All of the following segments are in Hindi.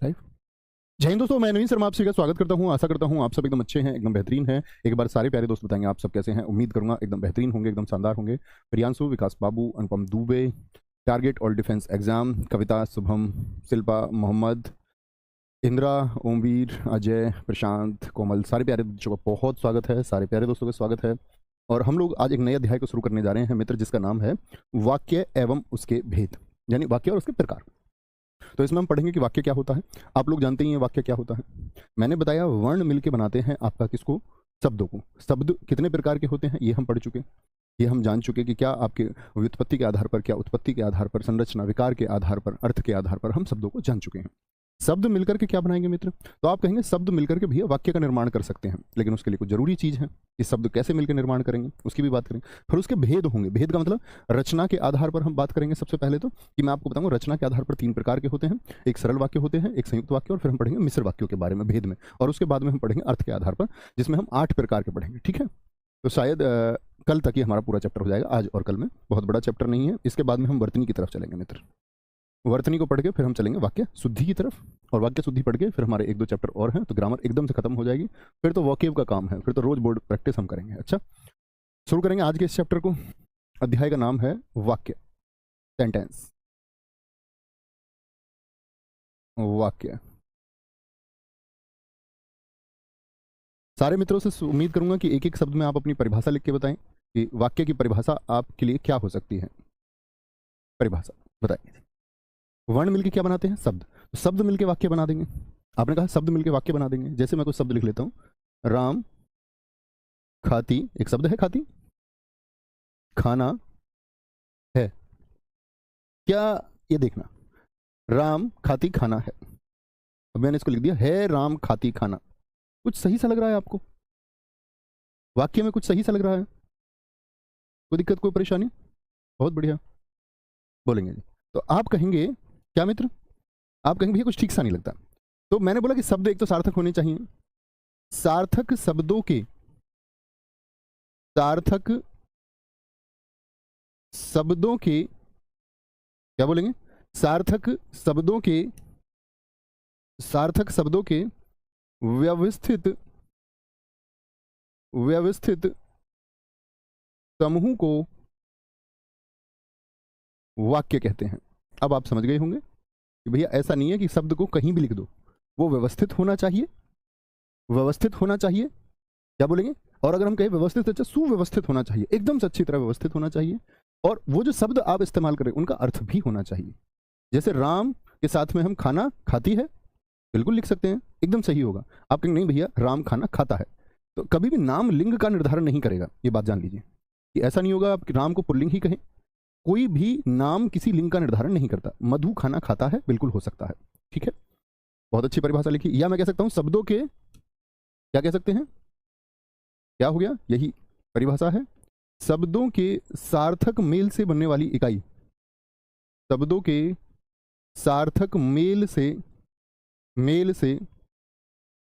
लाइव। जय हिंद दोस्तों, मैं नवीन शर्मा आप सभी का स्वागत करता हूं। आशा करता हूं आप सब एकदम अच्छे हैं, एकदम बेहतरीन हैं। एक बार सारे प्यारे दोस्त बताएंगे आप सब कैसे हैं। उम्मीद करूंगा एकदम बेहतरीन होंगे, एकदम शानदार होंगे। प्रियांशु, विकास बाबू, अनुपम दुबे, टारगेट और डिफेंस एग्जाम, कविता, शुभम, शिल्पा, मोहम्मद, इंदिरा, ओमवीर, अजय, प्रशांत, कोमल, सारे प्यारे बच्चों का बहुत स्वागत है। सारे प्यारे दोस्तों का स्वागत है। और हम लोग आज एक नए अध्याय को शुरू करने जा रहे हैं मित्र, जिसका नाम है वाक्य एवं उसके भेद, यानी वाक्य और उसके प्रकार। तो इसमें हम पढ़ेंगे कि वाक्य क्या होता है। आप लोग जानते ही हैं वाक्य क्या होता है। मैंने बताया वर्ण मिलके बनाते हैं आपका किसको, शब्दों को। शब्द कितने प्रकार के होते हैं ये हम पढ़ चुके, ये हम जान चुके कि क्या आपके व्युत्पत्ति के आधार पर, क्या उत्पत्ति के आधार पर, संरचना विकार के आधार पर, अर्थ के आधार पर हम शब्दों को जान चुके हैं। शब्द मिलकर के क्या बनाएंगे मित्र, तो आप कहेंगे शब्द मिलकर के भैया वाक्य का निर्माण कर सकते हैं, लेकिन उसके लिए कुछ जरूरी चीज है कि शब्द कैसे मिलकर निर्माण करेंगे उसकी भी बात करेंगे। फिर उसके भेद होंगे। भेद का मतलब रचना के आधार पर हम बात करेंगे। सबसे पहले तो कि मैं आपको बताऊंगा रचना के आधार पर 3 प्रकार के होते हैं। एक सरल वाक्य होते हैं, एक संयुक्त वाक्य, और फिर हम पढ़ेंगे मिश्र वाक्यों के बारे में भेद में, और उसके बाद में हम पढ़ेंगे अर्थ के आधार पर, जिसमें हम 8 प्रकार के पढ़ेंगे। ठीक है, तो शायद कल तक ही हमारा पूरा चैप्टर हो जाएगा, आज और कल में। बहुत बड़ा चैप्टर नहीं है। इसके बाद में हम वर्तनी की तरफ चलेंगे मित्र। वर्तनी को पढ़ के फिर हम चलेंगे वाक्य शुद्धि की तरफ, और वाक्य शुद्धि पढ़ के फिर हमारे 1-2 चैप्टर और हैं, तो ग्रामर एकदम से खत्म हो जाएगी। फिर तो वोकेब का काम है, फिर तो रोज बोर्ड प्रैक्टिस हम करेंगे। अच्छा, शुरू करेंगे आज के इस चैप्टर को। अध्याय का नाम है वाक्य, सेंटेंस, वाक्य। सारे मित्रों से उम्मीद करूंगा कि एक एक शब्द में आप अपनी परिभाषा लिख के बताएं कि वाक्य की परिभाषा आपके लिए क्या हो सकती है। परिभाषा बताइए। वर्ण मिलके क्या बनाते हैं, शब्द। तो शब्द मिलके वाक्य बना देंगे। आपने कहा शब्द मिलके वाक्य बना देंगे। जैसे मैं कुछ शब्द लिख लेता हूं, राम खाती, एक शब्द है खाती, खाना है। क्या, ये देखना, राम खाती खाना है। अब मैंने इसको लिख दिया है राम खाती खाना। कुछ सही सा लग रहा है आपको, वाक्य में कुछ सही सा लग रहा है, कोई दिक्कत, कोई परेशानी? बहुत बढ़िया, बोलेंगे जी। तो आप कहेंगे क्या मित्र, आप कहेंगे भैया कुछ ठीक सा नहीं लगता। तो मैंने बोला कि शब्द एक तो सार्थक होने चाहिए। सार्थक शब्दों के, सार्थक शब्दों के, क्या बोलेंगे, सार्थक शब्दों के, सार्थक शब्दों के व्यवस्थित, व्यवस्थित समूह को वाक्य कहते हैं। अब आप समझ गए होंगे कि भैया ऐसा नहीं है कि शब्द को कहीं भी लिख दो, वो व्यवस्थित होना चाहिए, व्यवस्थित होना चाहिए। क्या बोलेंगे, और अगर हम कहें व्यवस्थित, अच्छा सुव्यवस्थित होना चाहिए, एकदम से अच्छी तरह व्यवस्थित होना चाहिए। और वो जो शब्द आप इस्तेमाल करें उनका अर्थ भी होना चाहिए। जैसे राम के साथ में हम खाना खाती है, बिल्कुल लिख सकते हैं, एकदम सही होगा। आप कहेंगे नहीं भैया राम खाना खाता है, तो कभी भी नाम लिंग का निर्धारण नहीं करेगा, ये बात जान लीजिए कि ऐसा नहीं होगा आप राम को पुल्लिंग ही कहें। कोई भी नाम किसी लिंग का निर्धारण नहीं करता। मधु खाना खाता है, बिल्कुल हो सकता है। ठीक है, बहुत अच्छी परिभाषा लिखी। या मैं कह सकता हूं शब्दों के, क्या कह सकते हैं, क्या हो गया, यही परिभाषा है, शब्दों के सार्थक मेल से बनने वाली इकाई। शब्दों के सार्थक मेल से, मेल से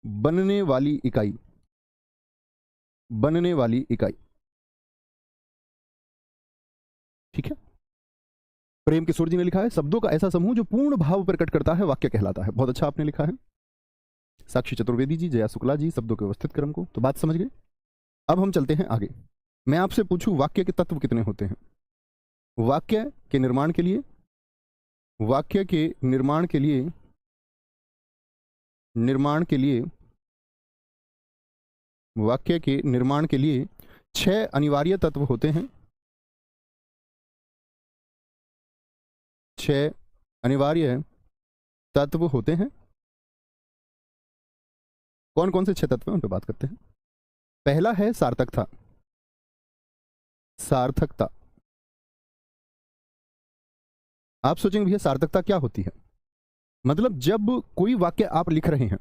बनने वाली इकाई, बनने वाली इकाई। ठीक है, प्रेम किशोर जी ने लिखा है शब्दों का ऐसा समूह जो पूर्ण भाव प्रकट करता है वाक्य कहलाता है। बहुत अच्छा आपने लिखा है। साक्षी चतुर्वेदी जी, जया शुक्ला जी, शब्दों के व्यवस्थित क्रम को तो बात समझ गए। अब हम चलते हैं आगे। मैं आपसे पूछूं वाक्य के तत्व कितने होते हैं। वाक्य के निर्माण के लिए, वाक्य के निर्माण के लिए, निर्माण के लिए, वाक्य के निर्माण के लिए 6 अनिवार्य तत्व होते हैं। 6 अनिवार्य तत्व होते हैं। कौन कौन से 6 तत्व हैं उन पर बात करते हैं। पहला है सार्थकता, सार्थकता। आप सोचेंगे भैया सार्थकता क्या होती है, मतलब जब कोई वाक्य आप लिख रहे हैं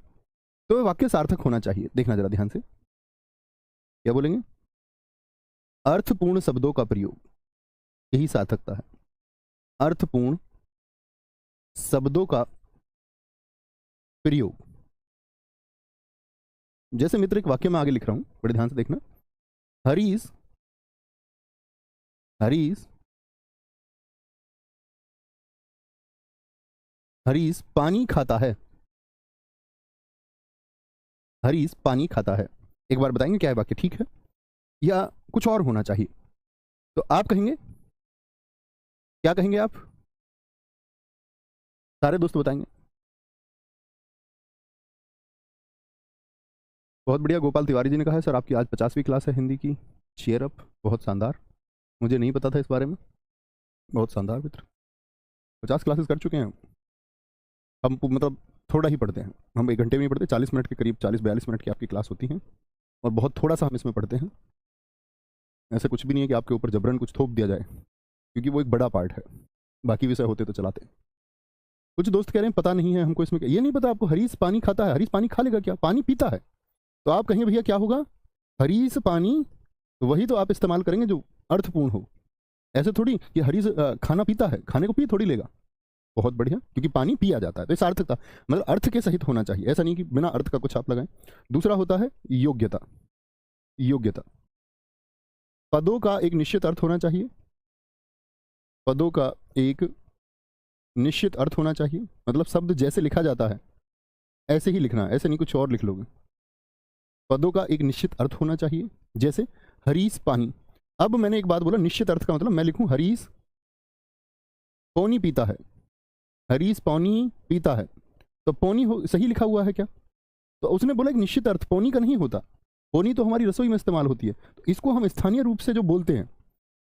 तो वह वाक्य सार्थक होना चाहिए। देखना जरा ध्यान से, क्या बोलेंगे, अर्थपूर्ण शब्दों का प्रयोग, यही सार्थकता है। अर्थपूर्ण शब्दों का प्रयोग। जैसे मित्र एक वाक्य में आगे लिख रहा हूं, बड़े ध्यान से देखना, हरीश, हरीश, हरीश पानी खाता है। हरीश पानी खाता है। एक बार बताएंगे क्या है वाक्य, ठीक है, या कुछ और होना चाहिए? तो आप कहेंगे, क्या कहेंगे आप? सारे दोस्त बताएंगे। बहुत बढ़िया, गोपाल तिवारी जी ने कहा है सर आपकी आज 50वीं क्लास है हिंदी की, चीयर अप, बहुत शानदार, मुझे नहीं पता था इस बारे में, बहुत शानदार मित्र, 50 क्लासेस कर चुके हैं हम, मतलब थोड़ा ही पढ़ते हैं हम, 1 घंटे में ही पढ़ते, 40 मिनट के करीब, 40-42 मिनट की आपकी क्लास होती है, और बहुत थोड़ा सा हम इसमें पढ़ते हैं। ऐसा कुछ भी नहीं है कि आपके ऊपर जबरन कुछ थोप दिया जाए, क्योंकि वो एक बड़ा पार्ट है, बाकी विषय होते तो चलाते। कुछ दोस्त कह रहे हैं पता नहीं है हमको इसमें, ये नहीं पता आपको हरीश पानी खाता है, हरीश पानी खा लेगा क्या, पानी पीता है, तो आप कहेंगे भैया क्या होगा, हरीश पानी, तो वही तो आप इस्तेमाल करेंगे जो अर्थपूर्ण हो। ऐसे थोड़ी कि हरीश खाना पीता है, खाने को पी थोड़ी लेगा। बहुत बढ़िया, क्योंकि पानी पिया जाता है, तो इस सार्थकता, मतलब अर्थ के सहित होना चाहिए, ऐसा नहीं कि बिना अर्थ का कुछ आप लगाएं। दूसरा होता है योग्यता। योग्यता, पदों का एक निश्चित अर्थ होना चाहिए, पदों का एक निश्चित अर्थ होना चाहिए, मतलब शब्द जैसे लिखा जाता है ऐसे ही लिखना, ऐसे नहीं कुछ और लिख लोगे। पदों का एक निश्चित अर्थ होना चाहिए, जैसे हरीश पानी। अब मैंने एक बात बोला, निश्चित अर्थ का मतलब मैं लिखूं हरीश पौनी पीता है, हरीश पौनी पीता है, तो पौनी सही लिखा हुआ है क्या? तो उसने बोला एक निश्चित अर्थ, पौनी का नहीं होता, पौनी तो हमारी रसोई में इस्तेमाल होती है, तो इसको हम स्थानीय रूप से जो बोलते हैं,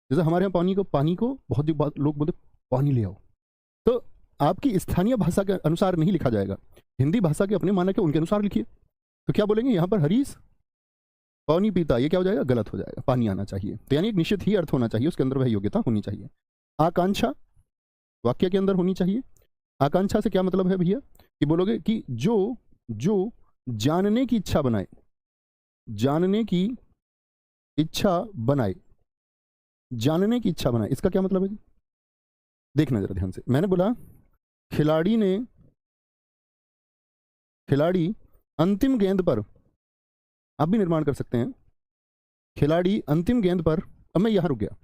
जैसे हमारे यहाँ पानी को बहुत लोग बोलते पानी ले आओ, तो आपकी स्थानीय भाषा के अनुसार नहीं लिखा जाएगा, हिंदी भाषा के अपने मानक है उनके अनुसार लिखिए। तो क्या बोलेंगे यहाँ पर, हरीश पानी पीता, ये क्या हो जाएगा, गलत हो जाएगा, पानी आना चाहिए। तो यानी एक निश्चित ही अर्थ होना चाहिए, उसके अंदर वह योग्यता होनी चाहिए। आकांक्षा वाक्य के अंदर होनी चाहिए। आकांक्षा से क्या मतलब है भैया, कि बोलोगे कि जो जो जानने की इच्छा बनाए, जानने की इच्छा बनाए, जानने की इच्छा बनाए, इसका क्या मतलब है जी? देखना जरा ध्यान से, मैंने बोला खिलाड़ी अंतिम गेंद पर, आप भी निर्माण कर सकते हैं, खिलाड़ी अंतिम गेंद पर, अब मैं यहां रुक गया,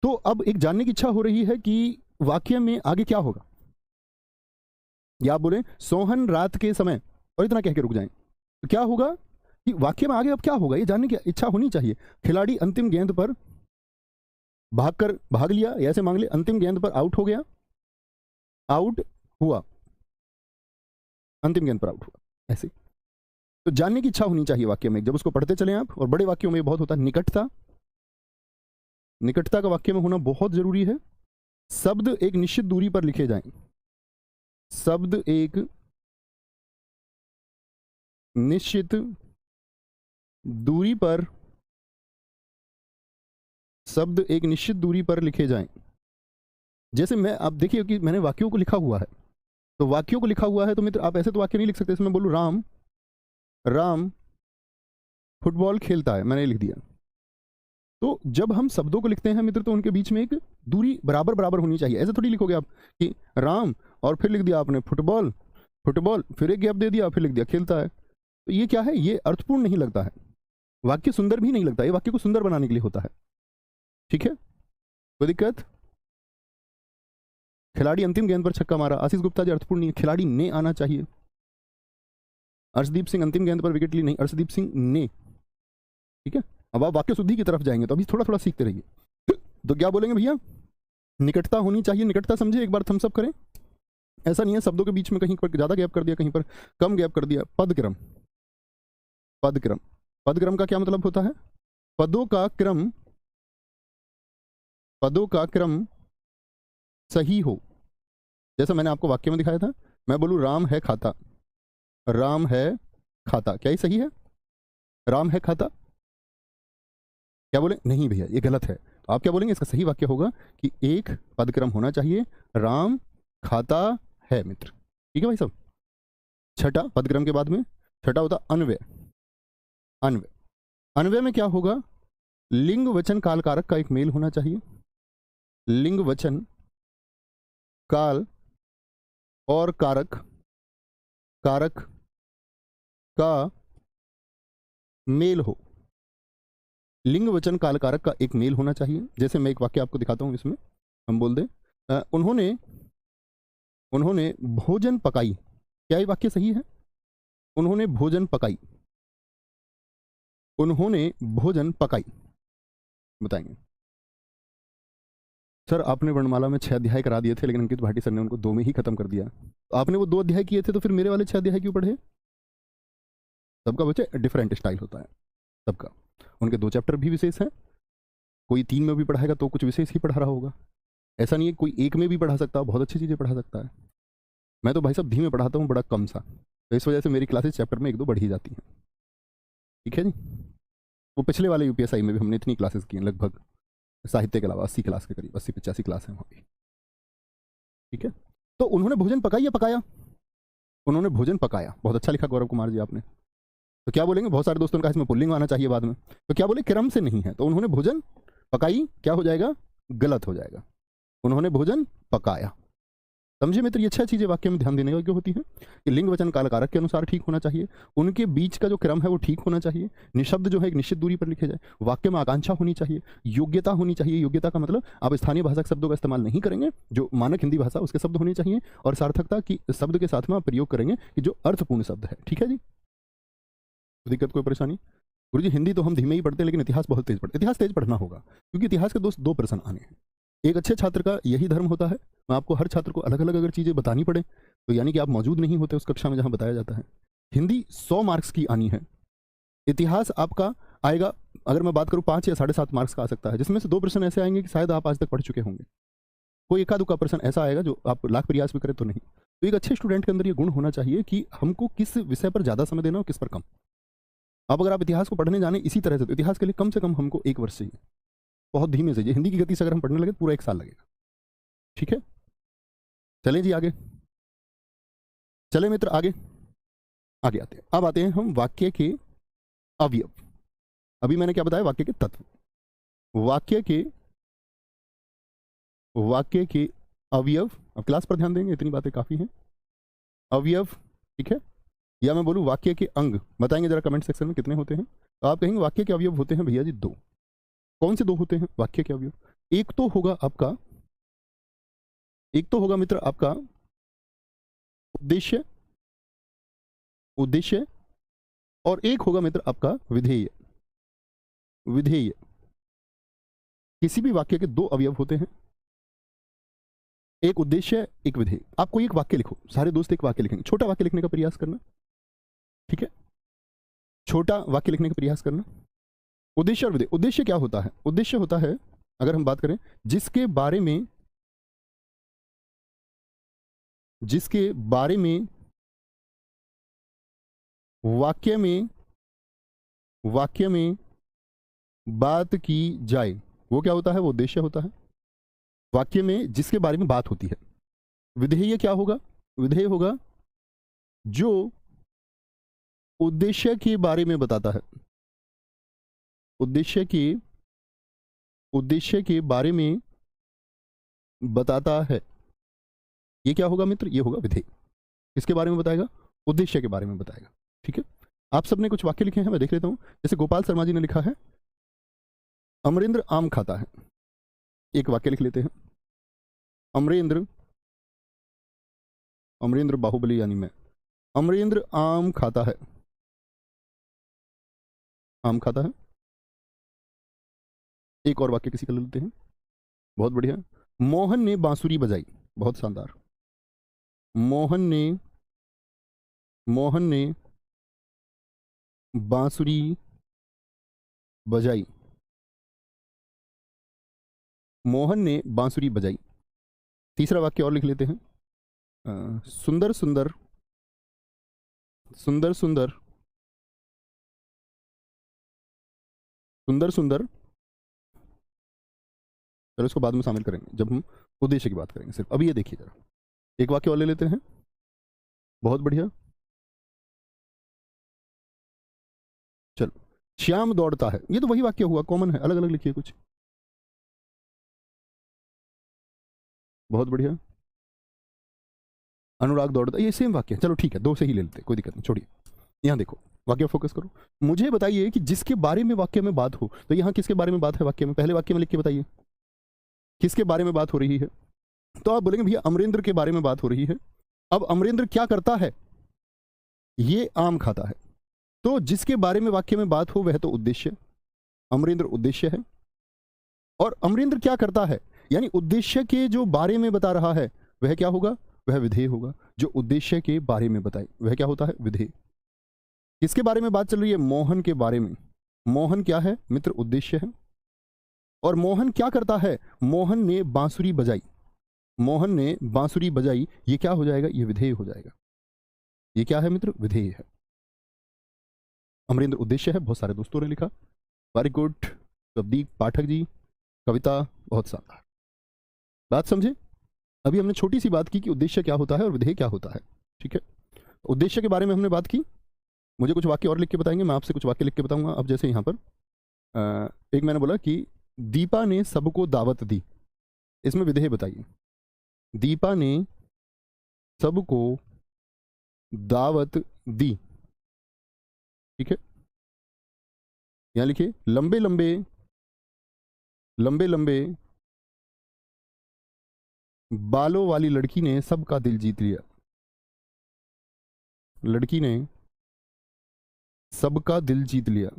तो अब एक जानने की इच्छा हो रही है कि वाक्य में आगे क्या होगा, या आप बोले सोहन रात के समय, और इतना कह के रुक जाएं, तो क्या होगा कि वाक्य में आगे अब क्या होगा, ये जानने की इच्छा होनी चाहिए। खिलाड़ी अंतिम गेंद पर भाग लिया, ऐसे मांग ले, अंतिम गेंद पर आउट हो गया, आउट हुआ, अंतिम गेंद पर आउट हुआ, ऐसे। तो जानने की इच्छा होनी चाहिए वाक्य में, जब उसको पढ़ते चले आप, और बड़े वाक्यों में बहुत होता है निकटता, निकटता का वाक्य में होना बहुत जरूरी है। शब्द एक निश्चित दूरी पर लिखे जाएं, शब्द एक निश्चित दूरी पर, शब्द एक निश्चित दूरी पर लिखे जाएं। जैसे मैं, आप देखिए कि मैंने वाक्यों को लिखा हुआ है, तो वाक्यों को लिखा हुआ है तो मित्र आप ऐसे तो वाक्य नहीं लिख सकते, इसमें बोलूं राम फुटबॉल खेलता है, मैंने लिख दिया। तो जब हम शब्दों को लिखते हैं मित्र, तो उनके बीच में एक दूरी बराबर बराबर होनी चाहिए। ऐसे थोड़ी लिखोगे आप कि राम और फिर लिख दिया आपने फुटबॉल, फिर एक गैप दे दिया, फिर लिख दिया खेलता है, तो ये क्या है, ये अर्थपूर्ण नहीं लगता है, वाक्य सुंदर भी नहीं लगता, ये वाक्य को सुंदर बनाने के लिए होता है। ठीक है, कोई दिक्कत? खिलाड़ी अंतिम गेंद पर छक्का मारा, आशीष गुप्ता जी अर्थपूर्ण नहीं है, खिलाड़ी ने आना चाहिए। अर्शदीप सिंह अंतिम गेंद पर विकेट ली, नहीं, अर्शदीप सिंह ने। ठीक है, अब आप वाक्य शुद्धि की तरफ जाएंगे, तो अभी थोड़ा थोड़ा सीखते रहिए। तो क्या बोलेंगे भैया, निकटता होनी चाहिए, निकटता समझे, एक बार थम्स अप करें। ऐसा नहीं है शब्दों के बीच में कहीं पर ज्यादा गैप कर दिया, कहीं पर कम गैप कर दिया। पदक्रम, पदक्रम, पदक्रम का क्या मतलब होता है, पदों का क्रम, पदों का क्रम सही हो। जैसा मैंने आपको वाक्य में दिखाया था, मैं बोलूं राम है खाता, राम है खाता, क्या ये सही है, राम है खाता? क्या बोले, नहीं भैया ये गलत है, तो आप क्या बोलेंगे, इसका सही वाक्य होगा कि एक पदक्रम होना चाहिए, राम खाता है मित्र। ठीक है भाई साहब। छठा, पदक्रम के बाद में छठा होता अन्वय। अन्वय, अन्वय में क्या होगा, लिंग वचन काल कारक का एक मेल होना चाहिए, लिंग वचन काल और कारक, कारक का मेल हो, लिंग वचन काल कारक का एक मेल होना चाहिए। जैसे मैं एक वाक्य आपको दिखाता हूं, इसमें हम बोल दें उन्होंने भोजन पकाई, क्या ये वाक्य सही है, उन्होंने भोजन पकाई, उन्होंने भोजन पकाई, बताएंगे। सर आपने वर्णमाला में 6 अध्याय करा दिए थे, लेकिन अंकित भाटी सर ने उनको 2 में ही खत्म कर दिया। आपने वो 2 अध्याय किए थे, तो फिर मेरे वाले 6 अध्याय क्यों पढ़े? सबका बच्चे डिफरेंट स्टाइल होता है सबका। उनके 2 चैप्टर भी विशेष हैं, कोई 3 में भी पढ़ाएगा तो कुछ विशेष ही पढ़ा रहा होगा। ऐसा नहीं है कोई 1 में भी पढ़ा सकता है, बहुत अच्छी चीज़ें पढ़ा सकता है। मैं तो भाई साहब धीमे पढ़ाता हूँ, बड़ा कम सा, तो इस वजह से मेरी क्लासेस चैप्टर में 1-2 बढ़ ही जाती हैं। ठीक है जी। वो पिछले वाले यूपीएसआई में भी हमने इतनी क्लासेस की हैं, लगभग साहित्य के अलावा 80 क्लास के करीब, 80-85 क्लास है वहाँ भी। ठीक है। तो उन्होंने भोजन पकाई या पकाया? उन्होंने भोजन पकाया। बहुत अच्छा लिखा गौरव कुमार जी आपने। तो क्या बोलेंगे? बहुत सारे दोस्तों ने कहा इसमें पुल्लिंग आना चाहिए बाद में, तो क्या बोले? क्रम से नहीं है, तो उन्होंने भोजन पकाई क्या हो जाएगा? गलत हो जाएगा। उन्होंने भोजन पकाया। समझे मित्र? ये 6 चीजें वाक्य में ध्यान देने योग्य होती हैं कि लिंग वचन काल कारक के अनुसार ठीक होना चाहिए, उनके बीच का जो क्रम है वो ठीक होना चाहिए, निशब्द जो है एक निश्चित दूरी पर लिखे जाए, वाक्य में आकांक्षा होनी चाहिए, योग्यता होनी चाहिए। योग्यता का मतलब आप स्थानीय भाषा के शब्दों का इस्तेमाल नहीं करेंगे, जो मानक हिंदी भाषा उसके शब्द होने चाहिए, और सार्थकता की शब्द के साथ में आप प्रयोग करेंगे कि जो अर्थपूर्ण शब्द है। ठीक है जी। दिक्कत कोई परेशानी? गुरुजी हिंदी तो हम धीमे ही पढ़ते हैं, लेकिन इतिहास बहुत तेज पढ़ते। इतिहास तेज पढ़ना होगा, क्योंकि इतिहास के 2 प्रश्न आने हैं। एक अच्छे छात्र का यही धर्म होता है, मैं आपको हर छात्र को अलग अलग अगर चीज़ें बतानी पड़े तो यानी कि आप मौजूद नहीं होते उस कक्षा में जहाँ बताया जाता है। हिंदी 100 मार्क्स की आनी है, इतिहास आपका आएगा, अगर मैं बात करूँ 5 या 7.5 मार्क्स का आ सकता है, जिसमें से 2 प्रश्न ऐसे आएंगे कि शायद आप आज तक पढ़ चुके होंगे। कोई एका दुका प्रश्न ऐसा आएगा जो आप लाख प्रयास भी करें तो नहीं। तो एक अच्छे स्टूडेंट के अंदर ये गुण होना चाहिए कि हमको किस विषय पर ज़्यादा समय देना और किस पर कम। अब अगर आप इतिहास को पढ़ने जाने इसी तरह से, तो इतिहास के लिए कम से कम हमको 1 वर्ष चाहिए, बहुत धीमे से। ये हिंदी की गति से अगर हम पढ़ने लगे पूरा 1 साल लगेगा। ठीक है, चलें जी आगे, चले मित्र आगे आगे आते हैं। अब आते हैं हम वाक्य के अवयव। अभी मैंने क्या बताया? वाक्य के तत्व। वाक्य के अवयव। अब क्लास पर ध्यान देंगे, इतनी बातें काफी हैं। अवयव, ठीक है, या मैं बोलूं वाक्य के अंग। बताएंगे जरा कमेंट सेक्शन में कितने होते हैं। तो आप कहेंगे वाक्य के अवयव होते हैं भैया जी 2। कौन से 2 होते हैं वाक्य के अवयव? एक तो होगा मित्र आपका उद्देश्य, और एक होगा मित्र आपका विधेय। किसी भी वाक्य के 2 अवयव होते हैं, एक उद्देश्य, एक विधेय। आप कोई एक वाक्य लिखो, सारे दोस्त एक वाक्य लिखेंगे, छोटा वाक्य लिखने का प्रयास करना। ठीक है, छोटा वाक्य लिखने का प्रयास करना। उद्देश्य और विधेय। उद्देश्य क्या होता है? उद्देश्य होता है, अगर हम बात करें, जिसके बारे में वाक्य में बात की जाए, वो क्या होता है? वो उद्देश्य होता है। वाक्य में जिसके बारे में बात होती है। विधेय क्या होगा? विधेय होगा जो उद्देश्य के बारे में बताता है, उद्देश्य के बारे में बताता है। ये क्या होगा मित्र? ये होगा विधेय। किसके बारे में बताएगा? उद्देश्य के बारे में बताएगा। ठीक है, आप सबने कुछ वाक्य लिखे हैं, मैं देख लेता हूं। जैसे गोपाल शर्मा जी ने लिखा है अमरेंद्र आम खाता है। एक वाक्य लिख लेते हैं, अमरेंद्र बाहुबली यानी मैं, अमरेंद्र आम खाता है। आम खाता है। एक और वाक्य किसी का ले लेते हैं, बहुत बढ़िया। मोहन ने बांसुरी बजाई। बहुत शानदार। मोहन ने बांसुरी बजाई। मोहन ने बांसुरी बजाई। तीसरा वाक्य और लिख लेते हैं, सुंदर सुंदर चलो इसको बाद में शामिल करेंगे जब हम उद्देश्य की बात करेंगे। सिर्फ अभी ये देखिए जरा, एक वाक्य और ले लेते हैं। बहुत बढ़िया, चलो। श्याम दौड़ता है। ये तो वही वाक्य हुआ, कॉमन है, अलग अलग लिखिए कुछ। बहुत बढ़िया। अनुराग दौड़ता, ये सेम वाक्य है। चलो ठीक है, 2 से ही ले लेते, कोई दिक्कत नहीं, छोड़िए। यहाँ देखो, वाक्य फोकस करो। मुझे बताइए कि जिसके बारे में वाक्य में बात हो, तो यहाँ किसके बारे में बात है वाक्य में? पहले वाक्य में लिख के बताइए किसके बारे में बात हो रही है। तो आप बोलेंगे भैया अमरेंद्र के बारे में बात हो रही है। अब अमरेंद्र क्या करता है, ये आम खाता है। तो जिसके बारे में वाक्य में बात हो वह तो उद्देश्य, अमरेंद्र उद्देश्य है। और अमरेंद्र क्या करता है, यानी उद्देश्य के जो बारे में बता रहा है वह क्या होगा, वह विधेय होगा। जो उद्देश्य के बारे में बताए वह क्या होता है, विधेय। किसके बारे में बात चल रही है, मोहन के बारे में। मोहन क्या है मित्र, उद्देश्य है। और मोहन क्या करता है, मोहन ने बांसुरी बजाई, मोहन ने बांसुरी बजाई, ये क्या हो जाएगा, ये विधेय हो जाएगा। ये क्या है मित्र, विधेय है। अमरेंद्र उद्देश्य है, बहुत सारे दोस्तों ने लिखा, वेरी गुड। प्रदीप पाठक जी, कविता बहुत शानदार। बात समझे। अभी हमने छोटी सी बात की कि उद्देश्य क्या होता है और विधेय क्या होता है, ठीक है। उद्देश्य के बारे में हमने बात की। मुझे कुछ वाक्य और लिख के बताएंगे, मैं आपसे कुछ वाक्य लिख के बताऊंगा। अब जैसे यहाँ पर एक मैंने बोला कि दीपा ने सबको दावत दी, इसमें विधेय बताइए। दीपा ने सबको दावत दी, ठीक है। यहां लिखिए, लंबे लंबे लंबे लंबे बालों वाली लड़की ने सबका दिल जीत लिया। लड़की ने सबका दिल जीत लिया।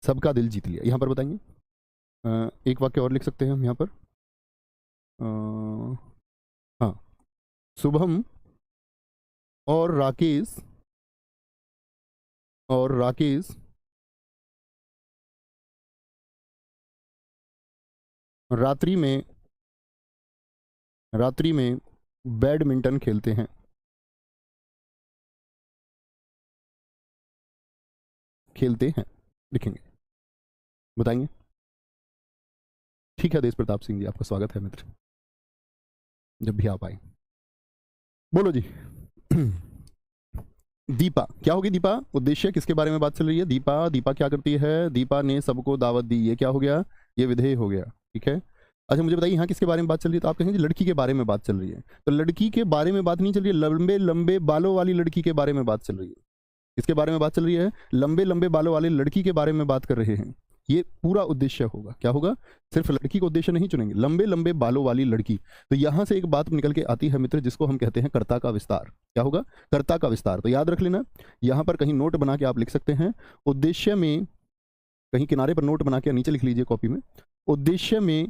सबका दिल जीत लिया, यहां पर बताएंगे। एक वाक्य और लिख सकते हैं हम यहां पर। हाँ, शुभम और राकेश रात्रि में बैडमिंटन खेलते हैं। लिखेंगे, बताएंगे। ठीक है, देश प्रताप सिंह जी, आपका स्वागत है मित्र, जब भी आप आए। बोलो जी। दीपा क्या होगी, दीपा उद्देश्य, किसके बारे में बात चल रही है, दीपा क्या करती है, दीपा ने सबको दावत दी, ये क्या हो गया, ये विधेय हो गया, ठीक है। अच्छा मुझे बताइए, यहाँ किसके बारे में बात चल रही है, तो आप कहेंगे लड़की के बारे में बात चल रही है। तो लड़की के बारे में बात नहीं चल रही है, लंबे लंबे बालों वाली लड़की के बारे में बात चल रही है। किसके बारे में बात चल रही है, लंबे लंबे बालों वाली लड़की के बारे में बात कर रहे हैं। ये पूरा उद्देश्य होगा, क्या होगा, सिर्फ लड़की को उद्देश्य नहीं चुनेंगे, लंबे लंबे बालों वाली लड़की। तो यहां से एक बात निकल के आती है मित्र, जिसको हम कहते हैं कर्ता का विस्तार। क्या होगा, कर्ता का विस्तार। तो याद रख लेना, यहां पर कहीं नोट बना के आप लिख सकते हैं, उद्देश्य में, कहीं किनारे पर नोट बना के नीचे लिख लीजिए कॉपी में, उद्देश्य में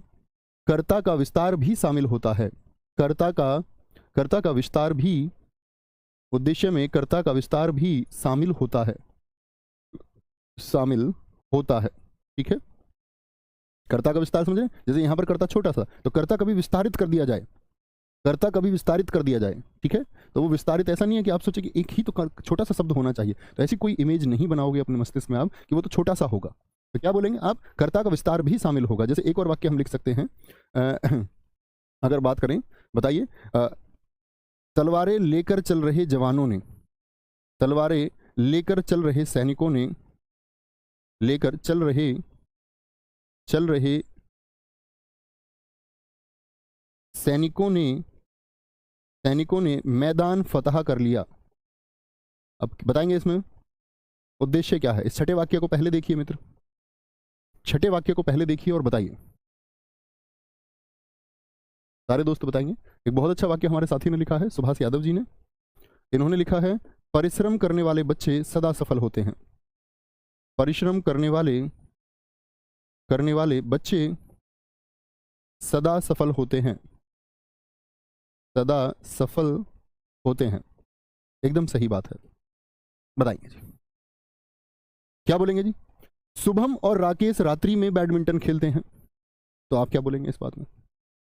कर्ता का विस्तार भी शामिल होता है। कर्ता का विस्तार भी, उद्देश्य में कर्ता का विस्तार भी शामिल होता है, ठीक है। कर्ता का विस्तार समझे, जैसे यहां पर कर्ता छोटा सा, तो कर्ता कभी विस्तारित कर दिया जाए, ठीक है। तो वो विस्तारित ऐसा नहीं है कि आप सोचे कि एक ही तो छोटा सा शब्द होना चाहिए, तो ऐसी कोई इमेज नहीं बनाओगे अपने मस्तिष्क में आप कि वो तो छोटा सा होगा। तो क्या बोलेंगे आप, कर्ता का विस्तार भी शामिल होगा। जैसे एक और वाक्य हम लिख सकते हैं, अगर बात करें, बताइए, तलवारें लेकर चल रहे जवानों ने, तलवारें लेकर चल रहे सैनिकों ने, लेकर चल रहे सैनिकों ने मैदान फतह कर लिया। अब बताएंगे इसमें उद्देश्य क्या है। इस छठे वाक्य को पहले देखिए मित्र, छठे वाक्य को पहले देखिए और बताइए, सारे दोस्त बताएंगे। एक बहुत अच्छा वाक्य हमारे साथी ने लिखा है, सुभाष यादव जी ने, इन्होंने लिखा है, परिश्रम करने वाले बच्चे सदा सफल होते हैं। परिश्रम करने वाले बच्चे सदा सफल होते हैं, सदा सफल होते हैं। एकदम सही बात है, बताइए जी, क्या बोलेंगे जी। शुभम और राकेश रात्रि में बैडमिंटन खेलते हैं, तो आप क्या बोलेंगे इस बात में।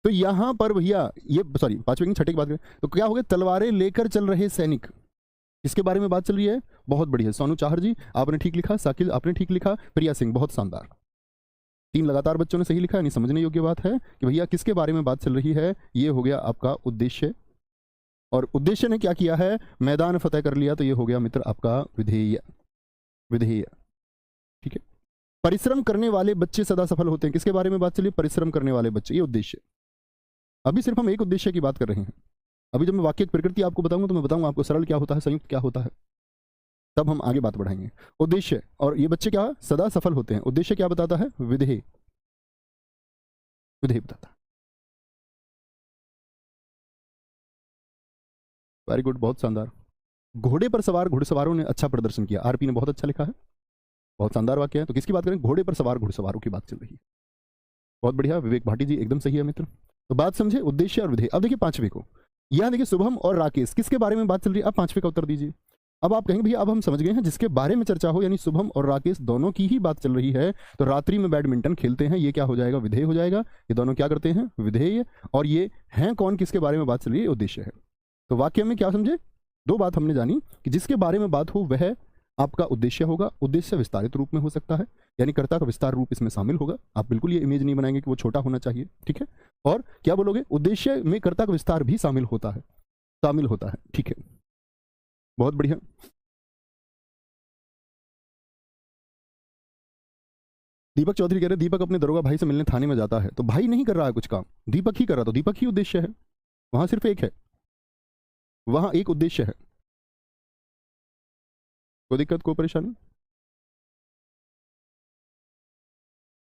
तो यहां पर भैया ये, सॉरी पांचवें की छठे की बात करें तो क्या हो गया, तलवारें लेकर चल रहे सैनिक, किसके बारे में बात चल रही है, बहुत बढ़िया। सोनू चाहर जी आपने ठीक लिखा, साकिल आपने ठीक लिखा, प्रिया सिंह बहुत शानदार, 3 लगातार बच्चों ने सही लिखा। यानी समझने योग्य बात है कि भैया किसके बारे में बात चल रही है, ये हो गया आपका उद्देश्य, और उद्देश्य ने क्या किया है, मैदान फतेह कर लिया, तो ये हो गया मित्र आपका विधेय, ठीक है। परिश्रम करने वाले बच्चे सदा सफल होते हैं, किसके बारे में बात चली, परिश्रम करने वाले बच्चे, ये उद्देश्य। अभी सिर्फ हम एक उद्देश्य की बात कर रहे हैं। अभी जब मैं वाक्य की प्रकृति आपको बताऊंगा तो मैं बताऊंगा आपको सरल क्या होता है, संयुक्त क्या होता है, तब हम आगे बात बढ़ाएंगे। उद्देश्य और ये बच्चे क्या सदा सफल होते हैं, उद्देश्य क्या बताता है, विधेय बताता है। वेरी गुड, बहुत शानदार। घोड़े पर सवार घुड़सवारों ने अच्छा प्रदर्शन किया, आरपी ने बहुत अच्छा लिखा है, बहुत शानदार वाक्य है। तो किसकी बात करें? घोड़े पर सवार घुड़सवारों की बात चल रही है। बहुत बढ़िया, विवेक भाटी जी एकदम सही है मित्र। तो बात समझे, उद्देश्य और विधेय। अब देखिए पांचवे को, यहां देखिए शुभम और राकेश किसके बारे में बात चल रही है? अब पांचवे का उत्तर दीजिए। अब आप कहेंगे भैया अब हम समझ गए हैं जिसके बारे में चर्चा हो, यानी शुभम और राकेश दोनों की ही बात चल रही है, तो रात्रि में बैडमिंटन खेलते हैं, ये क्या हो जाएगा? विधेय हो जाएगा। ये दोनों क्या करते हैं? विधेय। और ये हैं कौन, किसके बारे में बात चल रही है? उद्देश्य है। तो वाक्य में क्या समझे? दो बात हमने जानी कि जिसके बारे में बात हो वह आपका उद्देश्य होगा। उद्देश्य विस्तारित रूप में हो सकता है, यानी कर्ता का विस्तार रूप इसमें शामिल होगा। आप बिल्कुल ये इमेज नहीं बनाएंगे कि वो छोटा होना चाहिए, ठीक है। और क्या बोलोगे? उद्देश्य में कर्ता का विस्तार भी शामिल होता है, शामिल होता है, ठीक है। बहुत बढ़िया। दीपक चौधरी कह रहे दीपक अपने दरोगा भाई से मिलने थाने में जाता है, तो भाई नहीं कर रहा है कुछ काम, दीपक ही कर रहा, तो दीपक ही उद्देश्य है। वहां सिर्फ एक है, वहां एक उद्देश्य है। कोई दिक्कत, कोई परेशानी?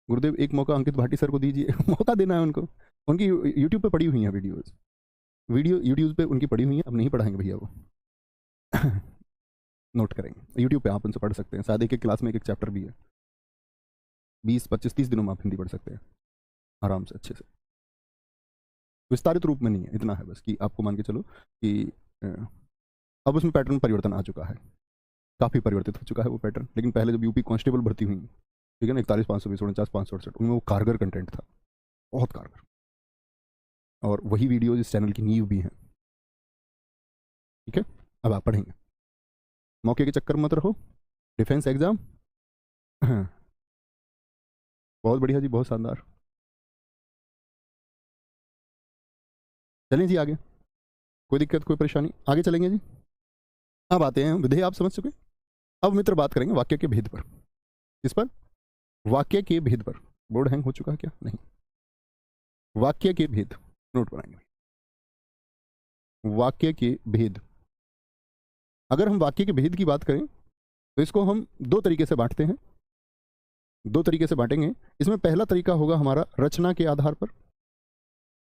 गुरुदेव एक मौका अंकित भाटी सर को दीजिए। मौका देना है उनको, उनकी यूट्यूब पे पड़ी हुई है वीडियोस, वीडियो यूट्यूब पे उनकी पड़ी हुई है, अब नहीं पढ़ाएंगे भैया वो। नोट करेंगे यूट्यूब पे, आप उनसे पढ़ सकते हैं, शायद एक एक क्लास में एक एक चैप्टर भी है। 20 25 30 दिनों में आप हिंदी पढ़ सकते हैं आराम से, अच्छे से। विस्तारित रूप में नहीं है, इतना है बस कि आपको मान के चलो कि अब उसमें पैटर्न परिवर्तन आ चुका है, काफ़ी परिवर्तित हो चुका है वो पैटर्न। लेकिन पहले जब यूपी कांस्टेबल भर्ती हुई, ठीक है ना, 41 520 49 568, उनमें वो कारगर कंटेंट था, बहुत कारगर। और वही वीडियोज इस चैनल की नींव भी हैं, ठीक है। अब आप पढ़ेंगे, मौके के चक्कर मत रहो, डिफेंस एग्जाम। बहुत बढ़िया जी, बहुत शानदार। चलें जी आगे, कोई दिक्कत, कोई परेशानी? आगे चलेंगे जी। अब आते हैं विधेय, आप समझ चुके। अब मित्र बात करेंगे वाक्य के भेद पर। किस पर? वाक्य के भेद पर। बोर्ड हैंग हो चुका है क्या? नहीं। वाक्य के भेद, नोट बनाएंगे। वाक्य के भेद, अगर हम वाक्य के भेद की बात करें तो इसको हम दो तरीके से बांटते हैं, दो तरीके से बांटेंगे। इसमें पहला तरीका होगा हमारा रचना के आधार पर।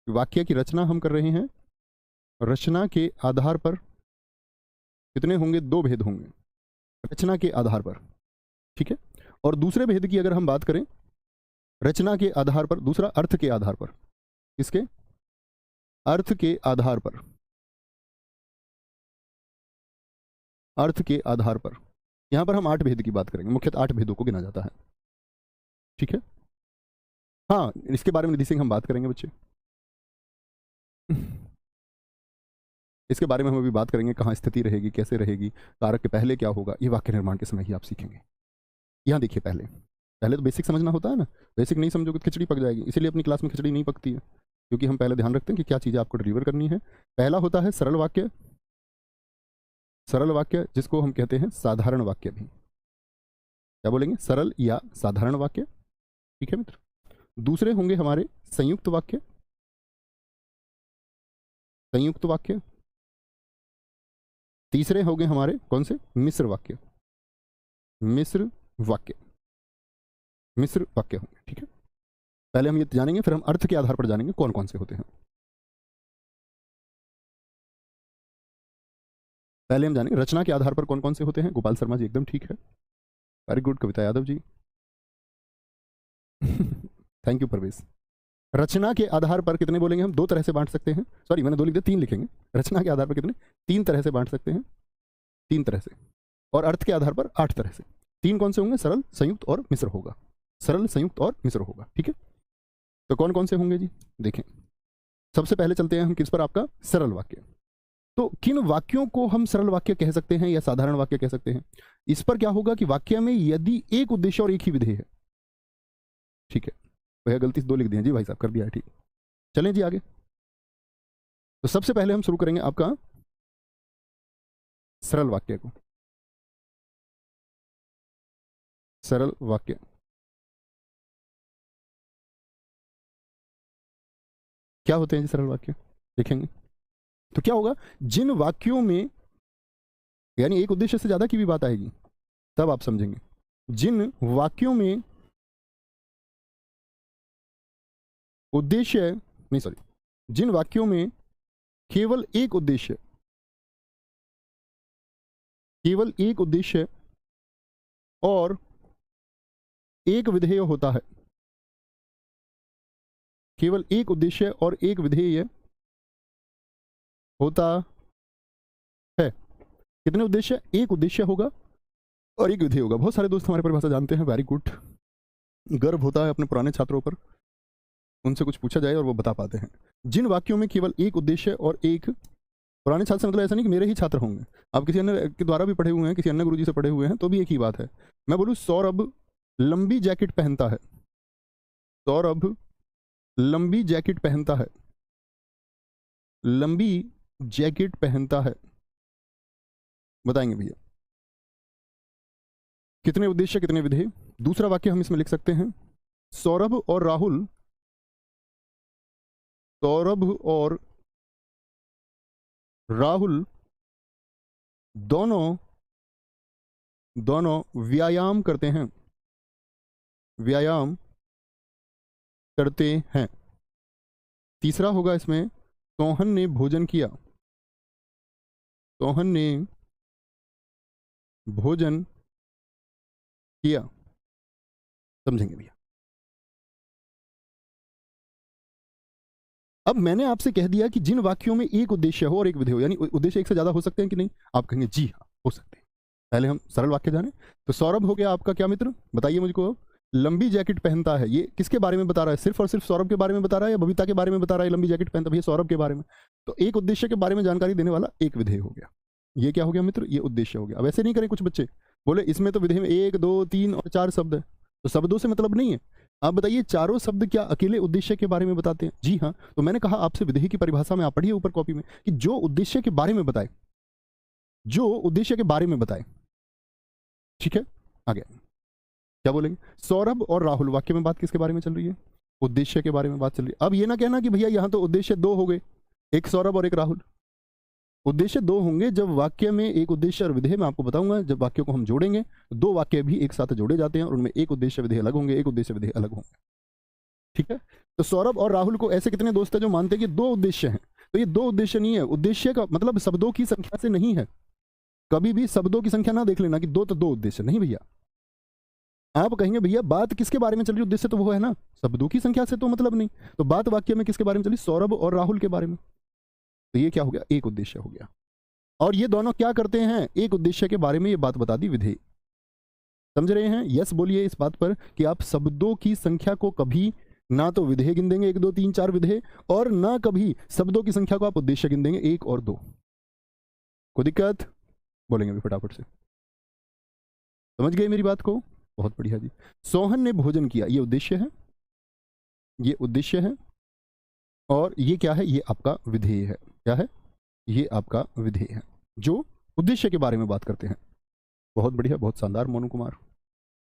वाक्य की रचना हम कर रहे हैं, रचना के आधार पर कितने होंगे? दो भेद होंगे, रचना के आधार पर, ठीक है। और दूसरे भेद की अगर हम बात करें, रचना के आधार पर, दूसरा अर्थ के आधार पर। किसके? अर्थ के आधार पर, अर्थ के आधार पर। यहां पर हम 8 भेद की बात करेंगे, मुख्यतः 8 भेदों को गिना जाता है, ठीक है। हाँ, इसके बारे में निधि सिंह हम बात करेंगे बच्चे। इसके बारे में हम अभी बात करेंगे, कहाँ स्थिति रहेगी, कैसे रहेगी, कारक के पहले क्या होगा, ये वाक्य निर्माण के समय ही आप सीखेंगे। यहाँ देखिए, पहले पहले तो बेसिक समझना होता है ना, बेसिक नहीं समझोगे तो खिचड़ी पक जाएगी, इसीलिए अपनी क्लास में खिचड़ी नहीं पकती है, क्योंकि हम पहले ध्यान रखते हैं कि क्या चीज़ें आपको डिलीवर करनी है। पहला होता है सरल वाक्य, सरल वाक्य जिसको हम कहते हैं साधारण वाक्य भी। क्या बोलेंगे? सरल या साधारण वाक्य, ठीक है मित्र। दूसरे होंगे हमारे संयुक्त वाक्य, संयुक्त वाक्य। तीसरे होंगे हमारे कौन से? मिश्र वाक्य, मिश्र वाक्य, मिश्र वाक्य होंगे, ठीक है। पहले हम ये जानेंगे, फिर हम अर्थ के आधार पर जानेंगे कौन कौन से होते हैं। पहले हम जानेंगे रचना के आधार पर कौन कौन से होते हैं। गोपाल शर्मा जी एकदम ठीक है, very good. Kavita Yadav ji thank you Parvesh. रचना के आधार पर कितने बोलेंगे हम? दो तरह से बांट सकते हैं, सॉरी मैंने दो लिख दिया, 3 लिखेंगे। रचना के आधार पर कितने? 3 तरह से बांट सकते हैं, 3 तरह से। और अर्थ के आधार पर 8 तरह से। 3 कौन से होंगे? सरल, संयुक्त और मिश्र होगा, सरल, संयुक्त और मिश्र होगा, ठीक है। तो कौन कौन से होंगे जी? देखें, सबसे पहले चलते हैं हम किस पर? आपका सरल वाक्य। तो किन वाक्यों को हम सरल वाक्य कह सकते हैं या साधारण वाक्य कह सकते हैं? इस पर क्या होगा कि वाक्य में यदि एक उद्देश्य और एक ही विधेय है, ठीक है। भैया गलती से 2 लिख दिया जी भाई साहब, कर दिया है, ठीक। चलें जी आगे। तो सबसे पहले हम शुरू करेंगे आपका सरल वाक्य को। सरल वाक्य क्या होते हैं जी? सरल वाक्य देखेंगे तो क्या होगा, जिन वाक्यों में यानी एक उद्देश्य से ज्यादा की भी बात आएगी तब आप समझेंगे। जिन वाक्यों में उद्देश्य नहीं, सॉरी, जिन वाक्यों में केवल एक उद्देश्य केवल एक उद्देश्य और एक विधेय होता है। केवल एक उद्देश्य और एक विधेय होता है। कितने उद्देश्य? एक उद्देश्य होगा और एक विधेय होगा। बहुत सारे दोस्त हमारे परिभाषा जानते हैं, वेरी गुड। गर्व होता है अपने पुराने छात्रों पर, उनसे कुछ पूछा जाए और वो बता पाते हैं। जिन वाक्यों में केवल एक उद्देश्य और एक, पुराने छात्र से मतलब ऐसा नहीं कि मेरे ही छात्र होंगे, आप किसी अन्य के द्वारा भी पढ़े हुए हैं, किसी अन्य गुरुजी से पढ़े हुए हैं, तो भी एक ही बात है। मैं बोलूँ सौरभ लंबी जैकेट पहनता है, सौरभ लंबी जैकेट पहनता है, लंबी जैकेट पहनता है, बताएंगे भैया कितने उद्देश्य कितने विधेय। दूसरा वाक्य हम इसमें लिख सकते हैं, सौरभ और राहुल, सौरभ और राहुल दोनों व्यायाम करते हैं, व्यायाम करते हैं। तीसरा होगा इसमें, सोहन ने भोजन किया, सोहन ने भोजन किया। समझेंगे भैया। अब मैंने आपसे कह दिया कि जिन वाक्यों में एक उद्देश्य हो और एक विधेय हो, यानी उद्देश्य एक से ज्यादा हो सकते हैं कि नहीं? आप कहेंगे जी हाँ हो सकते हैं। पहले हम सरल वाक्य जाने। तो सौरभ हो गया आपका क्या मित्र, बताइए मुझको। लंबी जैकेट पहनता है, ये किसके बारे में बता रहा है? सिर्फ और सिर्फ सौरभ के बारे में बता रहा है या बबीता के बारे में बता रहा है? लंबी जैकेट पहनता है, भैया सौरभ के बारे में। तो एक उद्देश्य के बारे में जानकारी देने वाला एक विधेय हो गया। ये क्या हो गया मित्र? ये उद्देश्य हो गया। अब ऐसे नहीं करें, कुछ बच्चे बोले इसमें तो विधेय में 1 2 3 और 4 शब्द है, तो शब्दों से मतलब नहीं है। आप बताइए चारों शब्द क्या अकेले उद्देश्य के बारे में बताते हैं? जी हाँ। तो मैंने कहा आपसे विधेय की परिभाषा में आप पढ़िए ऊपर कॉपी में, कि जो उद्देश्य के बारे में बताए, जो उद्देश्य के बारे में बताए। ठीक है, आगे क्या बोलेंगे? सौरभ और राहुल, वाक्य में बात किसके बारे में चल रही है? उद्देश्य के बारे में बात चल रही है। अब ये ना कहना कि भैया यहां तो उद्देश्य 2 हो गए, एक सौरभ और एक राहुल। उद्देश्य 2 होंगे जब वाक्य में एक उद्देश्य और विधेय, मैं आपको बताऊंगा जब वाक्यों को हम जोड़ेंगे तो 2 वाक्य भी एक साथ जोड़े जाते हैं और उनमें एक उद्देश्य विधेय अलग होंगे, एक उद्देश्य विधेय अलग होंगे। ठीक है। तो सौरभ और राहुल को ऐसे कितने दोस्त हैं जो मानते हैं कि 2 उद्देश्य हैं? तो ये 2 उद्देश्य नहीं है। उद्देश्य का मतलब शब्दों की संख्या से नहीं है। कभी भी शब्दों की संख्या ना देख लेना कि 2 तो 2 उद्देश्य नहीं भैया। आप कहेंगे भैया बात किसके बारे में चल रही? उद्देश्य तो वो है ना, शब्दों की संख्या से तो मतलब नहीं। तो बात वाक्य में किसके बारे में चली? सौरभ और राहुल के बारे में। तो ये क्या हो गया? एक उद्देश्य हो गया। और ये दोनों क्या करते हैं? एक उद्देश्य के बारे में ये बात बता दी, विधेय। समझ रहे हैं? यस बोलिए इस बात पर कि आप शब्दों की संख्या को कभी ना तो विधेय गिन देंगे 1 2 3 4 विधेय, और ना कभी शब्दों की संख्या को आप उद्देश्य गिन देंगे 1 और 2। कोई दिक्कत? बोलेंगे अभी फटाफट से। समझ गए मेरी बात को? बहुत बढ़िया जी। सोहन ने भोजन किया, ये उद्देश्य है, ये उद्देश्य है, और ये क्या है? ये आपका विधेय है। क्या है? ये आपका विधेय है जो उद्देश्य के बारे में बात करते हैं। बहुत बढ़िया, बहुत शानदार मोनू कुमार,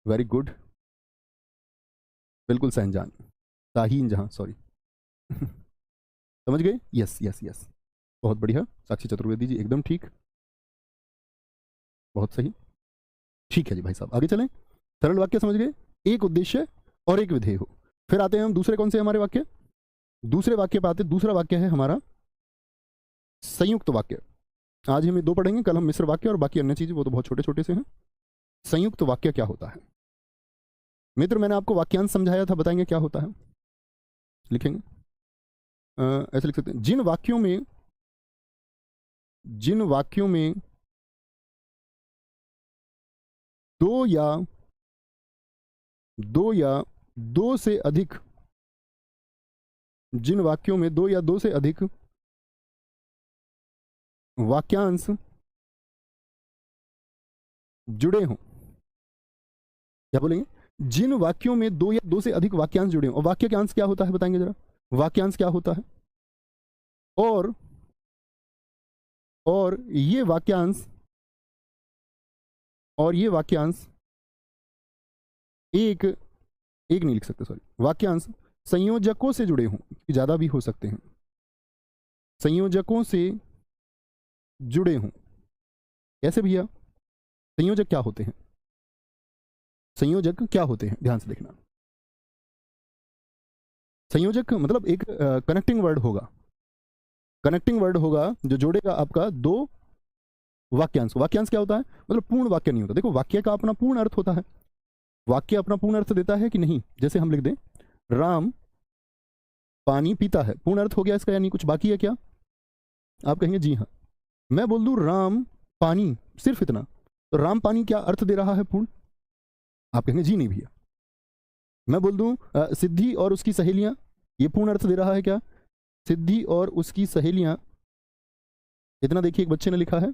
वेरी गुड। बिल्कुल सहनजान, ताहीन जहां, सॉरी। समझ गए? यस यस यस, बहुत बढ़िया। साक्षी चतुर्वेदी जी एकदम ठीक, बहुत सही। ठीक है जी भाई साहब, आगे चलें। सरल वाक्य समझ गए, एक उद्देश्य और एक विधेय हो। फिर आते हैं हम दूसरे, कौन से हमारे वाक्य? दूसरे वाक्य पे आते। दूसरा वाक्य है हमारा संयुक्त वाक्य। आज हम 2 पढ़ेंगे, कल हम मिश्र वाक्य और बाकी अन्य चीजें वो तो बहुत छोटे छोटे से हैं। संयुक्त वाक्य क्या होता है मित्र? मैंने आपको वाक्यांश समझाया था, बताएंगे क्या होता है? लिखेंगे ऐसे लिख सकते हैं, जिन वाक्यों में 2 या 2 से अधिक, जिन वाक्यों में 2 या 2 से अधिक वाक्यांश जुड़े हों। क्या बोलेंगे? जिन वाक्यों में 2 या 2 से अधिक वाक्यांश जुड़े हों। और वाक्य का अंश क्या होता है बताएंगे जरा? वाक्यांश क्या होता है? और ये वाक्यांश एक नहीं लिख सकते, सॉरी। वाक्यांश संयोजकों से जुड़े हों, ज्यादा भी हो सकते हैं, संयोजकों से जुड़े हों। कैसे भैया? संयोजक क्या होते हैं? संयोजक क्या होते हैं, ध्यान से देखना। संयोजक मतलब एक कनेक्टिंग वर्ड होगा, कनेक्टिंग वर्ड होगा जो जोड़ेगा आपका 2 वाक्यांश। वाक्यांश क्या होता है? मतलब पूर्ण वाक्य नहीं होता। देखो वाक्य का अपना पूर्ण अर्थ होता है, वाक्य अपना पूर्ण अर्थ देता है कि नहीं। जैसे हम लिख दें राम पानी पीता है, पूर्ण अर्थ हो गया इसका, यानी कुछ बाकी है क्या? आप कहेंगे जी हाँ। मैं बोल दूं राम पानी, सिर्फ इतना, तो राम पानी क्या अर्थ दे रहा है पूर्ण? आप कहेंगे जी नहीं भैया। मैं बोल दूं सिद्धि और उसकी सहेलियां, ये पूर्ण अर्थ दे रहा है क्या? सिद्धि और उसकी सहेलियां, इतना देखिए एक बच्चे ने लिखा है,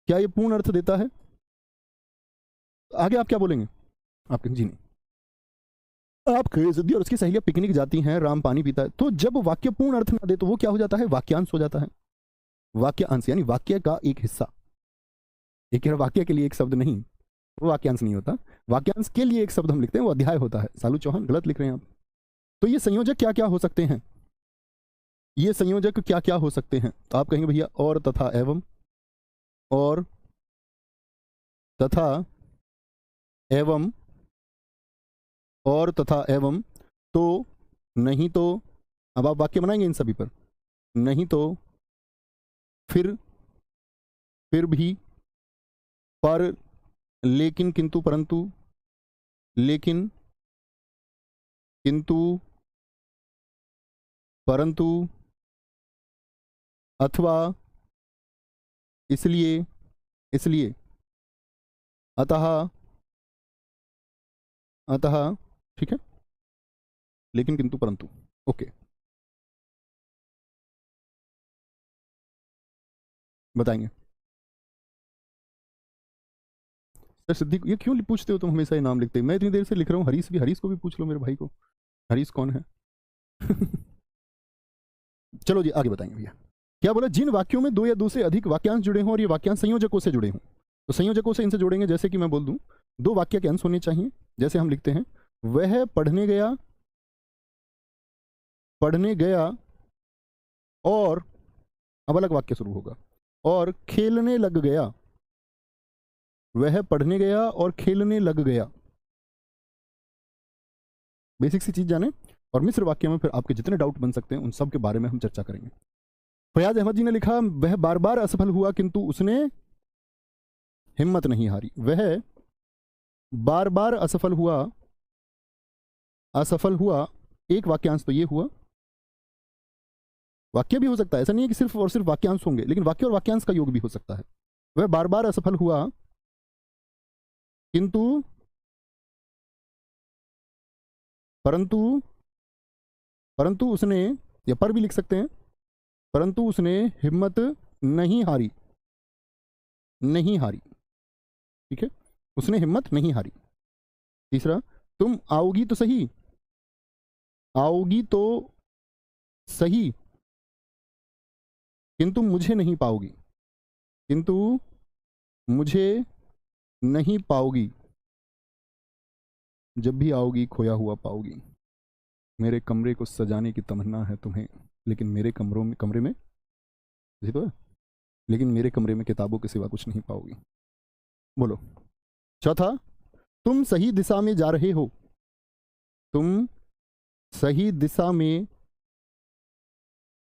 क्या ये पूर्ण अर्थ देता है? आगे आप क्या बोलेंगे? आप कहेंगे जी नहीं। आप कहें सिद्धि और उसकी सहेलियां पिकनिक जाती हैं, राम पानी पीता है, तो जब वाक्य पूर्ण अर्थ ना दे तो वो क्या हो जाता है? वाक्यांश हो जाता है। वाक्यांश यानी वाक्य का एक हिस्सा। एक वाक्य के लिए एक शब्द नहीं, वो वाक्यांश नहीं होता। वाक्यांश के लिए एक शब्द हम लिखते हैं, वो अध्याय होता है। सालू चौहान गलत लिख रहे हैं आप। तो ये संयोजक क्या क्या हो सकते हैं? ये संयोजक क्या क्या हो सकते हैं? तो आप कहेंगे भैया और, तथा, एवं, और, तथा, एवं, और, तथा, एवं, तो, नहीं तो। अब आप वाक्य बनाएंगे इन सभी पर। नहीं तो, फिर भी, पर, लेकिन, किंतु, परंतु, लेकिन, किंतु, परंतु, अथवा, इसलिए, इसलिए, अतः, अतः, ठीक है, लेकिन, किंतु, परंतु। ओके, बताएंगे सर। सिद्धि ये क्यों पूछते हो तुम हमेशा? ये नाम लिखते हैं, मैं इतनी देर से लिख रहा हूँ। हरीश भी, हरीश को भी पूछ लो, मेरे भाई को। हरीश कौन है? चलो जी आगे बताएंगे भैया। क्या बोला? जिन वाक्यों में दो या दो से अधिक वाक्यांश जुड़े हों और ये वाक्यांश संयोजकों से जुड़े हों। तो संयोजकों से इनसे जोड़ेंगे, जैसे कि मैं बोल दूं दो वाक्य के अंश होने चाहिए। जैसे हम लिखते हैं वह पढ़ने गया, पढ़ने गया, और, अब अलग वाक्य शुरू होगा, और खेलने लग गया। वह पढ़ने गया और खेलने लग गया। बेसिक सी चीज जाने, और मिश्र वाक्य में फिर आपके जितने डाउट बन सकते हैं उन सब के बारे में हम चर्चा करेंगे। फयाज अहमद जी ने लिखा वह बार बार असफल हुआ किंतु उसने हिम्मत नहीं हारी। वह बार बार असफल हुआ, असफल हुआ, एक वाक्यांश तो ये हुआ। वाक्य भी हो सकता है, ऐसा नहीं है कि सिर्फ और सिर्फ वाक्यांश होंगे, लेकिन वाक्य और वाक्यांश का योग भी हो सकता है। वह बार बार असफल हुआ किंतु, परंतु, परंतु उसने, या पर भी लिख सकते हैं, परंतु उसने हिम्मत नहीं हारी, नहीं हारी, ठीक है, उसने हिम्मत नहीं हारी। तीसरा, तुम आओगी तो सही, आओगी तो सही, किंतु मुझे नहीं पाओगी, किंतु मुझे नहीं पाओगी, जब भी आओगी खोया हुआ पाओगी। मेरे कमरे को सजाने की तमन्ना है तुम्हें, लेकिन मेरे कमरे में तो है, लेकिन मेरे कमरे में किताबों के सिवा कुछ नहीं पाओगी। बोलो। चौथा, तुम सही दिशा में जा रहे हो, तुम सही दिशा में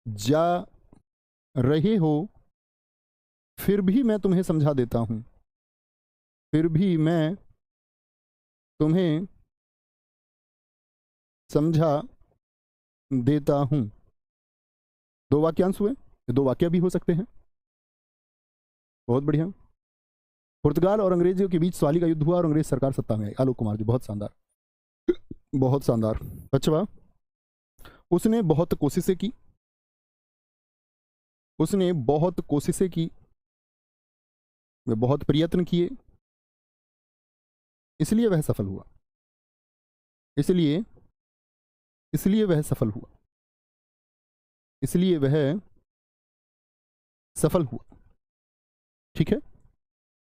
जा रहे हो, फिर भी मैं तुम्हें समझा देता हूं, फिर भी मैं तुम्हें समझा देता हूं। दो वाक्यांश हुए, दो वाक्य भी हो सकते हैं। बहुत बढ़िया। पुर्तगाल और अंग्रेजों के बीच स्वाली का युद्ध हुआ और अंग्रेज सरकार सत्ता में आई। आलोक कुमार जी, बहुत शानदार, बहुत शानदार। पांचवा, उसने बहुत कोशिशें की, उसने बहुत कोशिशें की, वे बहुत प्रयत्न किए, इसलिए वह सफल हुआ, इसलिए, इसलिए वह सफल हुआ, इसलिए वह सफल हुआ। ठीक है।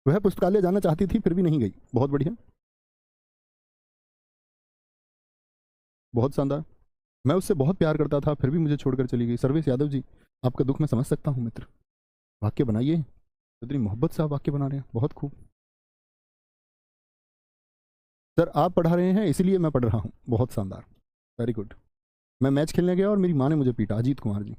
वह पुस्तकालय जाना चाहती थी फिर भी नहीं गई। बहुत बढ़िया, बहुत शानदार। मैं उससे बहुत प्यार करता था फिर भी मुझे छोड़कर चली गई। सर्वेश यादव जी, आपका दुख मैं समझ सकता हूं मित्र। वाक्य बनाइए, इतनी मोहब्बत से आप वाक्य बना रहे हैं, बहुत खूब। सर आप पढ़ा रहे हैं इसलिए मैं पढ़ रहा हूं। बहुत शानदार, वेरी गुड। मैं मैच खेलने गया और मेरी माँ ने मुझे पीटा। अजीत कुमार जी,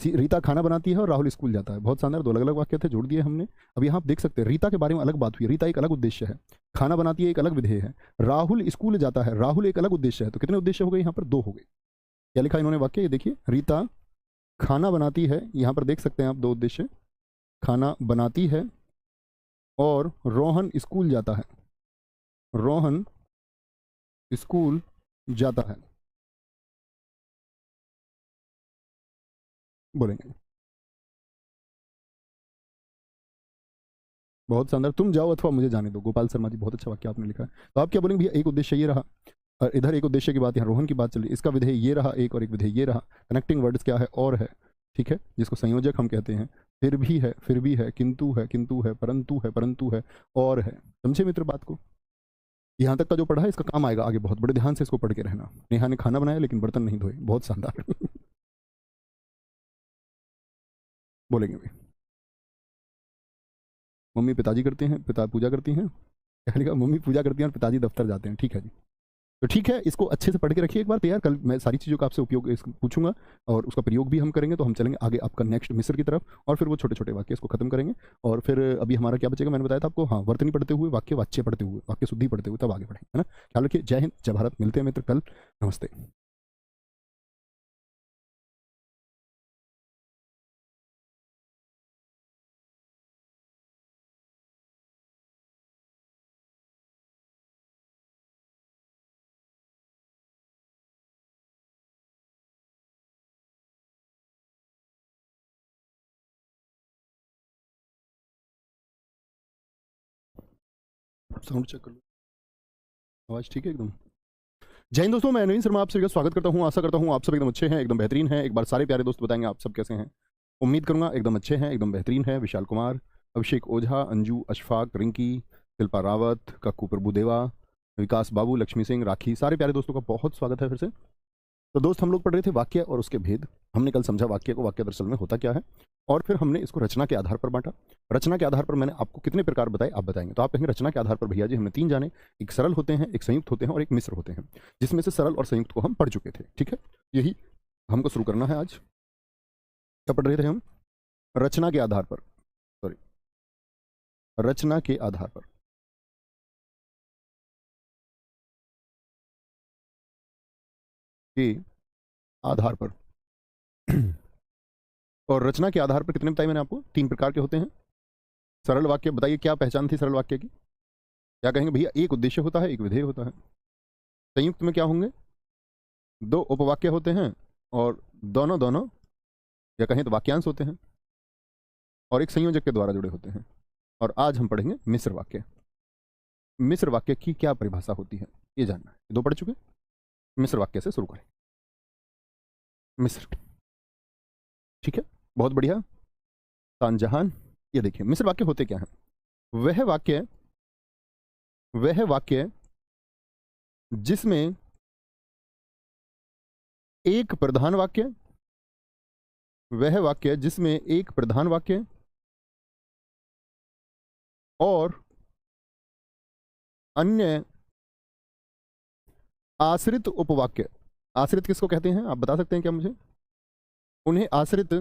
रीता खाना बनाती है और राहुल स्कूल जाता है। बहुत शानदार, दो अलग अलग वाक्य थे, जोड़ दिए हमने। अब यहाँ आप देख सकते हैं रीता के बारे में अलग बात हुई, रीता एक अलग उद्देश्य है, खाना बनाती है एक अलग विधेय है, राहुल स्कूल जाता है, राहुल एक अलग उद्देश्य है। तो कितने उद्देश्य हो गए यहाँ पर? दो हो गए। क्या लिखा इन्होंने वाक्य, ये देखिए, रीता खाना बनाती है, यहाँ पर देख सकते हैं आप दो उद्देश्य, खाना बनाती है, और रोहन स्कूल जाता है, रोहन स्कूल जाता है। बोलेंगे बहुत शानदार, तुम जाओ अथवा मुझे जाने दो। गोपाल शर्मा जी, बहुत अच्छा वाक्य आपने लिखा है। तो आप क्या बोलेंगे भैया? एक उद्देश्य ये रहा, और इधर एक उद्देश्य की बात, यहाँ रोहन की बात चल रही है, इसका विधेय ये रहा एक, और एक विधेय ये रहा। कनेक्टिंग वर्ड्स क्या है? और है, ठीक है, जिसको संयोजक हम कहते हैं। फिर भी है, फिर भी है, किंतु है, किंतु है, परंतु है, परंतु है, और है। समझे मित्र बात को? यहाँ तक का जो पढ़ा है इसका काम आएगा आगे, बहुत बड़े ध्यान से इसको पढ़ के रहना। नेहा ने खाना बनाया लेकिन बर्तन नहीं धोए, बहुत शानदार। बोलेंगे भी, मम्मी पिताजी करते हैं, पिता पूजा करती हैं, कहने का मम्मी पूजा करती हैं और पिताजी दफ्तर जाते हैं। ठीक है जी, तो ठीक है, इसको अच्छे से पढ़ के रखिए एक बार तैयार। कल मैं सारी चीज़ों का आपसे उपयोग पूछूंगा और उसका प्रयोग भी हम करेंगे। तो हम चलेंगे आगे आपका नेक्स्ट मिस्र की तरफ, और फिर वो छोटे छोटे वाक्य इसको खत्म करेंगे। और फिर अभी हमारा क्या बचेगा, मैंने बताया था आपको, हाँ, वर्तनी पढ़ते हुए, वाक्य वाच्य पढ़ते हुए, वाक्य शुद्धि पढ़ते हुए, तब आगे बढ़ेंगे, है ना। ख्याल रखिए, जय हिंद, जय भारत। मिलते हैं मित्र कल। नमस्ते। साउंड चेक कर लो, आवाज़ ठीक है एकदम। जय हिंद दोस्तों, मैं नवीन शर्मा आप सभी का स्वागत करता हूं। आशा करता हूं आप सब एकदम अच्छे हैं, एकदम बेहतरीन हैं। एक बार सारे प्यारे दोस्त बताएंगे आप सब कैसे हैं। उम्मीद करूंगा एकदम अच्छे हैं, एकदम बेहतरीन है। विशाल कुमार, अभिषेक ओझा, अंजू, अशफाक, रिंकी, शिल्पा रावत, कक्कू प्रभुदेवा, विकास बाबू, लक्ष्मी सिंह, राखी, सारे प्यारे दोस्तों का बहुत स्वागत है फिर से। तो दोस्त, हम लोग पढ़ रहे थे वाक्य और उसके भेद। हमने कल समझा वाक्य को, वाक्य दरअसल में होता क्या है, और फिर हमने इसको रचना के आधार पर बांटा। रचना के आधार पर मैंने आपको कितने प्रकार बताए, आप बताएंगे। तो आप कहेंगे रचना के आधार पर भैया जी हमने तीन जाने, एक सरल होते हैं, एक संयुक्त होते हैं, और एक मिश्र होते हैं, जिसमें से सरल और संयुक्त को हम पढ़ चुके थे। ठीक है, यही हमको शुरू करना है आज। क्या पढ़ रहे थे हम? रचना के आधार पर, सॉरी, रचना के आधार पर, के आधार पर। और रचना के आधार पर कितने बताए मैंने आपको? तीन प्रकार के होते हैं। सरल वाक्य, बताइए क्या पहचान थी सरल वाक्य की? क्या कहेंगे भैया? एक उद्देश्य होता है, एक विधेय होता है। संयुक्त में क्या होंगे? दो उपवाक्य होते हैं, और दोनों दोनों, या कहें तो वाक्यांश होते हैं, और एक संयोजक के द्वारा जुड़े होते हैं। और आज हम पढ़ेंगे मिश्र वाक्य। मिश्र वाक्य की क्या परिभाषा होती है ये जानना है। दो पढ़ चुके, मिश्र वाक्य से शुरू करें। मिश्र, ठीक है, बहुत बढ़िया, तानजहान। ये देखिए मिश्र वाक्य होते क्या हैं। वह वाक्य जिसमें एक प्रधान वाक्य, वह वाक्य जिसमें एक प्रधान वाक्य और अन्य आश्रित उपवाक्य। आश्रित किसको कहते हैं, आप बता सकते हैं क्या मुझे? उन्हें आश्रित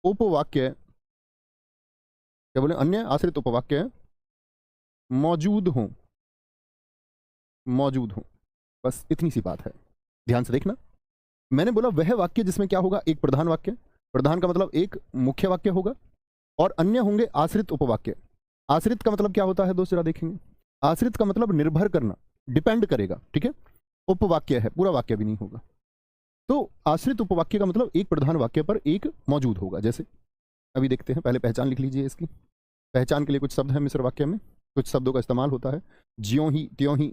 उपवाक्य क्या बोले? अन्य आश्रित उपवाक्य मौजूद हों, मौजूद हों। बस इतनी सी बात है, ध्यान से देखना। मैंने बोला वह वाक्य जिसमें क्या होगा, एक प्रधान वाक्य, प्रधान का मतलब एक मुख्य वाक्य होगा, और अन्य होंगे आश्रित उपवाक्य। आश्रित का मतलब क्या होता है दोस्त, जरा देखेंगे। आश्रित का मतलब निर्भर करना, डिपेंड करेगा, ठीक है। उपवाक्य है, पूरा वाक्य भी नहीं होगा। तो आश्रित उपवाक्य का मतलब एक प्रधान वाक्य पर एक मौजूद होगा। जैसे अभी देखते हैं, पहले पहचान लिख लीजिए इसकी। पहचान के लिए कुछ शब्द है मिश्र वाक्य में, कुछ शब्दों का इस्तेमाल होता है। ज्यों ही, त्यों ही,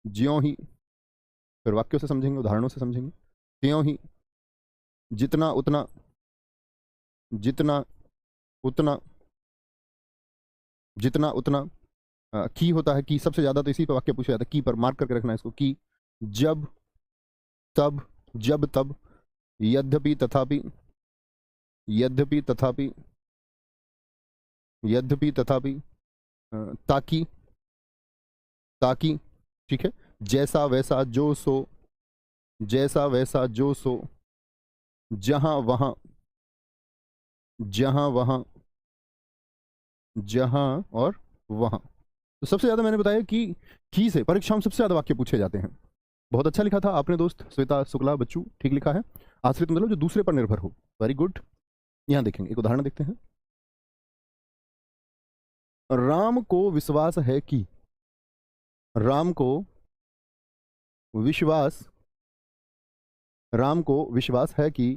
ज्यों ही, फिर वाक्यों से समझेंगे, उदाहरणों से समझेंगे। त्यों ही, जितना उतना, जितना उतना, जितना उतना। की होता है, की सबसे ज्यादा तो इसी पर वाक्य पूछा जाता है, की पर मार्क करके रखना है इसको। की, जब, तब, जब तब, यद्यपि तथापि, यद्यपि तथापि, यद्यपि तथापि, ताकि, ताकि, ठीक है। जैसा वैसा जो सो, जैसा वैसा जो सो, जहां वहां, जहां वहां, जहां और वहां। तो सबसे ज्यादा मैंने बताया कि की से परीक्षाओं में सबसे ज्यादा वाक्य पूछे जाते हैं। बहुत अच्छा लिखा था आपने दोस्त श्वेता शुक्ला बच्चू, ठीक लिखा है। आश्रित मतलब जो दूसरे पर निर्भर हो, वेरी गुड। यहां देखेंगे, एक उदाहरण देखते हैं। राम को विश्वास है कि, राम को विश्वास, राम को विश्वास है कि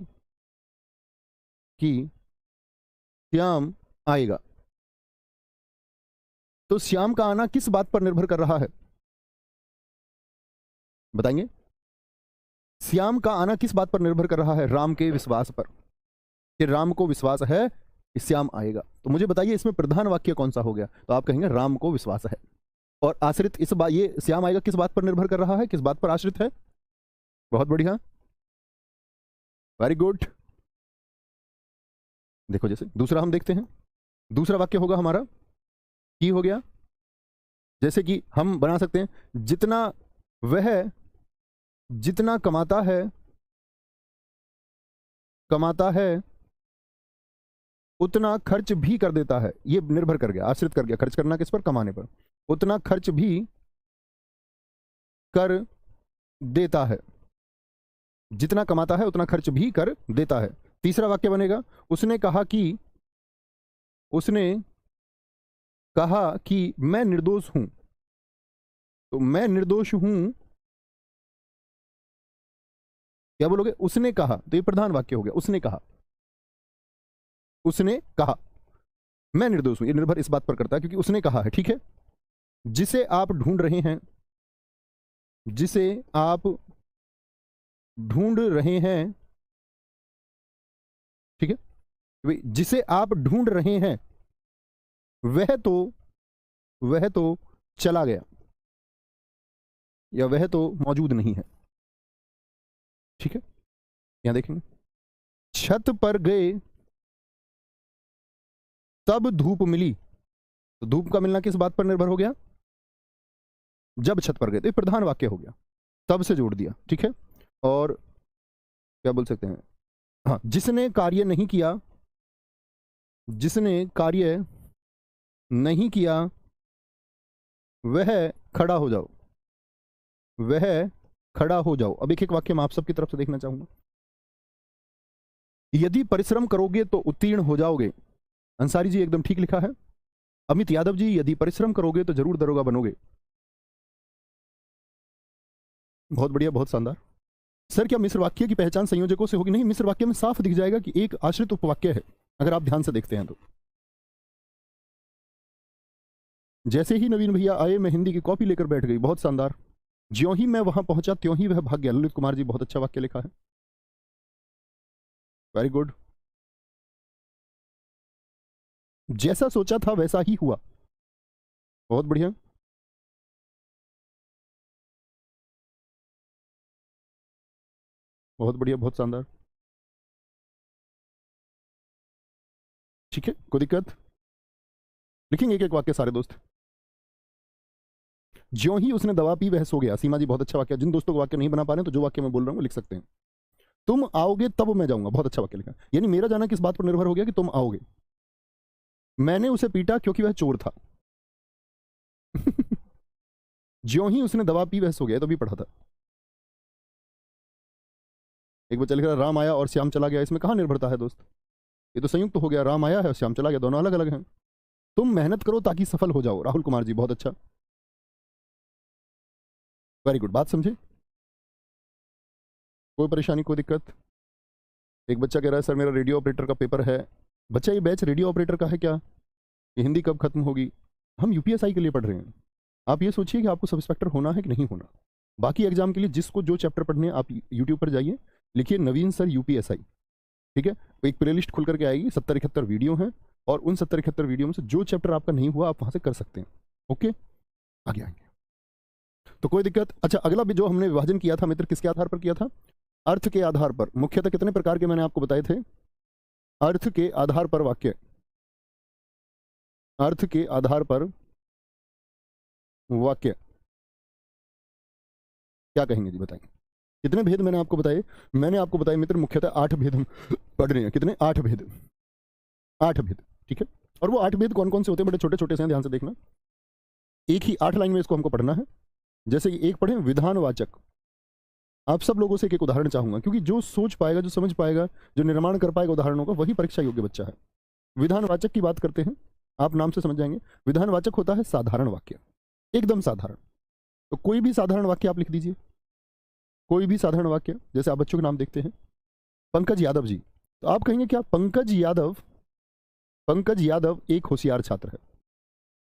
श्याम आएगा। तो श्याम का आना किस बात पर निर्भर कर रहा है, बताएंगे? श्याम का आना किस बात पर निर्भर कर रहा है? राम के विश्वास पर, कि राम को विश्वास है कि श्याम आएगा। तो मुझे बताइए इसमें प्रधान वाक्य कौन सा हो गया? तो आप कहेंगे राम को विश्वास है। और आश्रित इस बात, ये श्याम आएगा किस बात पर निर्भर कर रहा है, किस बात पर आश्रित है? बहुत बढ़िया, वेरी गुड। देखो जैसे दूसरा हम देखते हैं, दूसरा वाक्य होगा हमारा की हो गया। जैसे कि हम बना सकते हैं, जितना वह, जितना कमाता है, कमाता है उतना खर्च भी कर देता है। ये निर्भर कर गया, आश्रित कर गया, खर्च करना किस पर? कमाने पर। उतना खर्च भी कर देता है, जितना कमाता है उतना खर्च भी कर देता है। तीसरा वाक्य बनेगा, उसने कहा कि, उसने कहा कि मैं निर्दोष हूं। तो मैं निर्दोष हूं, क्या बोलोगे? उसने कहा, तो ये प्रधान वाक्य हो गया, उसने कहा, उसने कहा मैं निर्दोष हूं। ये निर्भर इस बात पर करता है क्योंकि उसने कहा है, ठीक है। जिसे आप ढूंढ रहे हैं, जिसे आप ढूंढ रहे हैं, ठीक है, जिसे आप ढूंढ रहे हैं वह तो चला गया, या वह तो मौजूद नहीं है, ठीक है। यहां देखेंगे, छत पर गए तब धूप मिली। तो धूप का मिलना किस बात पर निर्भर हो गया? जब छत पर गए, तो ये प्रधान वाक्य हो गया, तब से जोड़ दिया, ठीक है। और क्या बोल सकते हैं, हाँ, जिसने कार्य नहीं किया, जिसने कार्य नहीं किया वह खड़ा हो जाओ, वह खड़ा हो जाओ। अब एक एक वाक्य मैं आप सबकी तरफ से देखना चाहूंगा। यदि परिश्रम करोगे तो उत्तीर्ण हो जाओगे। अंसारी जी एकदम ठीक लिखा है। अमित यादव जी, यदि परिश्रम करोगे तो जरूर दरोगा बनोगे। बहुत बढ़िया, बहुत शानदार। सर क्या मिश्र वाक्य की पहचान संयोजकों से होगी? नहीं, मिश्र वाक्य में साफ दिख जाएगा कि एक आश्रित उपवाक्य है, अगर आप ध्यान से देखते हैं तो। जैसे ही नवीन भैया आए मैं हिंदी की कॉपी लेकर बैठ गई, बहुत शानदार। ज्यों ही मैं वहां पहुंचा त्यों ही वह भाग गया। ललित कुमार जी, बहुत अच्छा वाक्य लिखा है, वेरी गुड। जैसा सोचा था वैसा ही हुआ, बहुत बढ़िया। बहुत बढ़िया, बहुत शानदार, ठीक है, कोई दिक्कत? लिखेंगे एक एक वाक्य सारे दोस्त। ज्यों ही उसने दवा पी वह सो गया। सीमा जी, बहुत अच्छा वाक्य। जिन दोस्तों को वाक्य नहीं बना पा रहे हैं तो जो वाक्य मैं बोल रहा हूँ वो लिख सकते हैं। तुम आओगे तब मैं जाऊंगा, बहुत अच्छा वाक्य लिखा। यानी मेरा जाना किस बात पर निर्भर हो गया? कि तुम आओगे। मैंने उसे पीटा क्योंकि वह चोर था। ज्यों ही उसने दवा पी वह सो गया, तो भी पढ़ा था। एक बच्चा लिख रहा है राम आया और श्याम चला गया। इसमें कहां निर्भरता है दोस्त? ये तो संयुक्त हो गया, राम आया है और श्याम चला गया, दोनों अलग अलग हैं। तुम मेहनत करो ताकि सफल हो जाओ। राहुल कुमार जी, बहुत अच्छा, वेरी गुड, बात समझे, कोई परेशानी, कोई दिक्कत? एक बच्चा कह रहा है सर मेरा रेडियो ऑपरेटर का पेपर है। बच्चा ये बैच रेडियो ऑपरेटर का है क्या? ये हिंदी कब खत्म होगी? हम यूपीएसआई के लिए पढ़ रहे हैं। आप ये सोचिए कि आपको सब इंस्पेक्टर होना है कि नहीं होना। बाकी एग्जाम के लिए जिसको जो चैप्टर पढ़ने हैं, आप यूट्यूब पर जाइए, लिखिए नवीन सर यूपीएसआई, ठीक है। तो एक प्लेलिस्ट खुल करके आएगी, 70-71 वीडियो हैं, और उन 70-71 वीडियो में से जो चैप्टर आपका नहीं हुआ आप वहां से कर सकते हैं। ओके, आगे आएंगे तो कोई दिक्कत। अच्छा, अगला भी जो हमने विभाजन किया था मित्र, किसके आधार पर किया था? अर्थ के आधार पर। मुख्यतः कितने प्रकार के मैंने आपको बताए थे? अर्थ के आधार पर वाक्य, अर्थ के आधार पर वाक्य, क्या कहेंगे जी, बताएंगे? कितने भेद मैंने आपको बताए? मैंने आपको बताए मित्र, मुख्यतः 8 भेद हम पढ़ रहे हैं। कितने? 8 भेद। 8 भेद, ठीक है। और वो 8 भेद कौन कौन से होते हैं? बड़े छोटे छोटे से हैं, ध्यान से देखना। एक ही 8 लाइन में इसको हमको पढ़ना है। जैसे कि एक पढ़ें विधानवाचक। आप सब लोगों से एक एक उदाहरण चाहूंगा, क्योंकि जो सोच पाएगा, जो समझ पाएगा, जो निर्माण कर पाएगा उदाहरणों का, वही परीक्षा योग्य बच्चा है। विधानवाचक की बात करते हैं, आप नाम से समझ जाएंगे। विधानवाचक होता है साधारण वाक्य, एकदम साधारण। तो कोई भी साधारण वाक्य आप लिख दीजिए, कोई भी साधारण वाक्य। जैसे आप बच्चों के नाम देखते हैं, पंकज यादव जी, तो आप कहेंगे क्या? पंकज यादव, पंकज यादव एक होशियार छात्र है।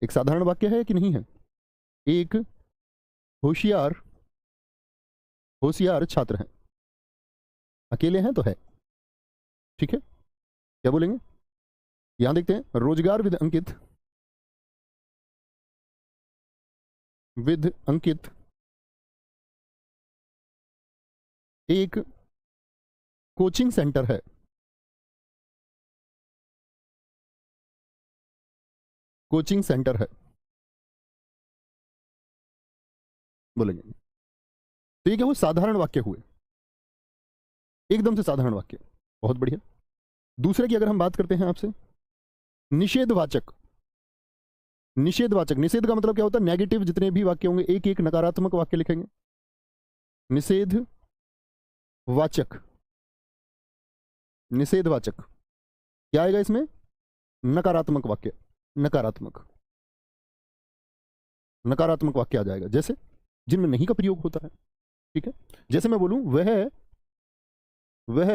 एक साधारण वाक्य है कि नहीं है? एक होशियार, होशियार छात्र है। अकेले हैं तो है, ठीक है। क्या बोलेंगे? यहां देखते हैं, रोजगार विद अंकित, विद अंकित एक कोचिंग सेंटर है। कोचिंग सेंटर है, बोलेंगे। तो ये क्या हुए? साधारण वाक्य हुए, एकदम से साधारण वाक्य। बहुत बढ़िया। दूसरे की अगर हम बात करते हैं आपसे, निषेधवाचक। निषेधवाचक, निषेध का मतलब क्या होता है? नेगेटिव जितने भी वाक्य होंगे, एक एक नकारात्मक वाक्य लिखेंगे। निषेध वाचक, निषेधवाचक क्या आएगा इसमें? नकारात्मक वाक्य। नकारात्मक, नकारात्मक वाक्य आ जाएगा, जैसे जिनमें नहीं का प्रयोग होता है, ठीक है। जैसे मैं बोलूं, वह वह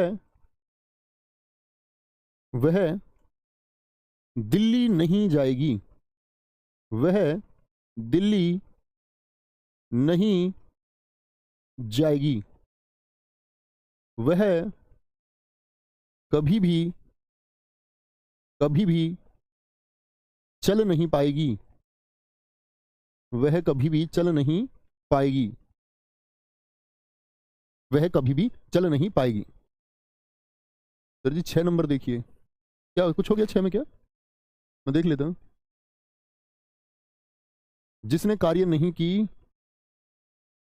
वह दिल्ली नहीं जाएगी, वह दिल्ली नहीं जाएगी, वह कभी भी, कभी भी चल नहीं पाएगी, वह कभी भी चल नहीं पाएगी, वह कभी भी चल नहीं पाएगी। सर जी 6 नंबर देखिए, क्या कुछ हो गया 6 में? क्या, मैं देख लेता हूं। जिसने कार्य नहीं की,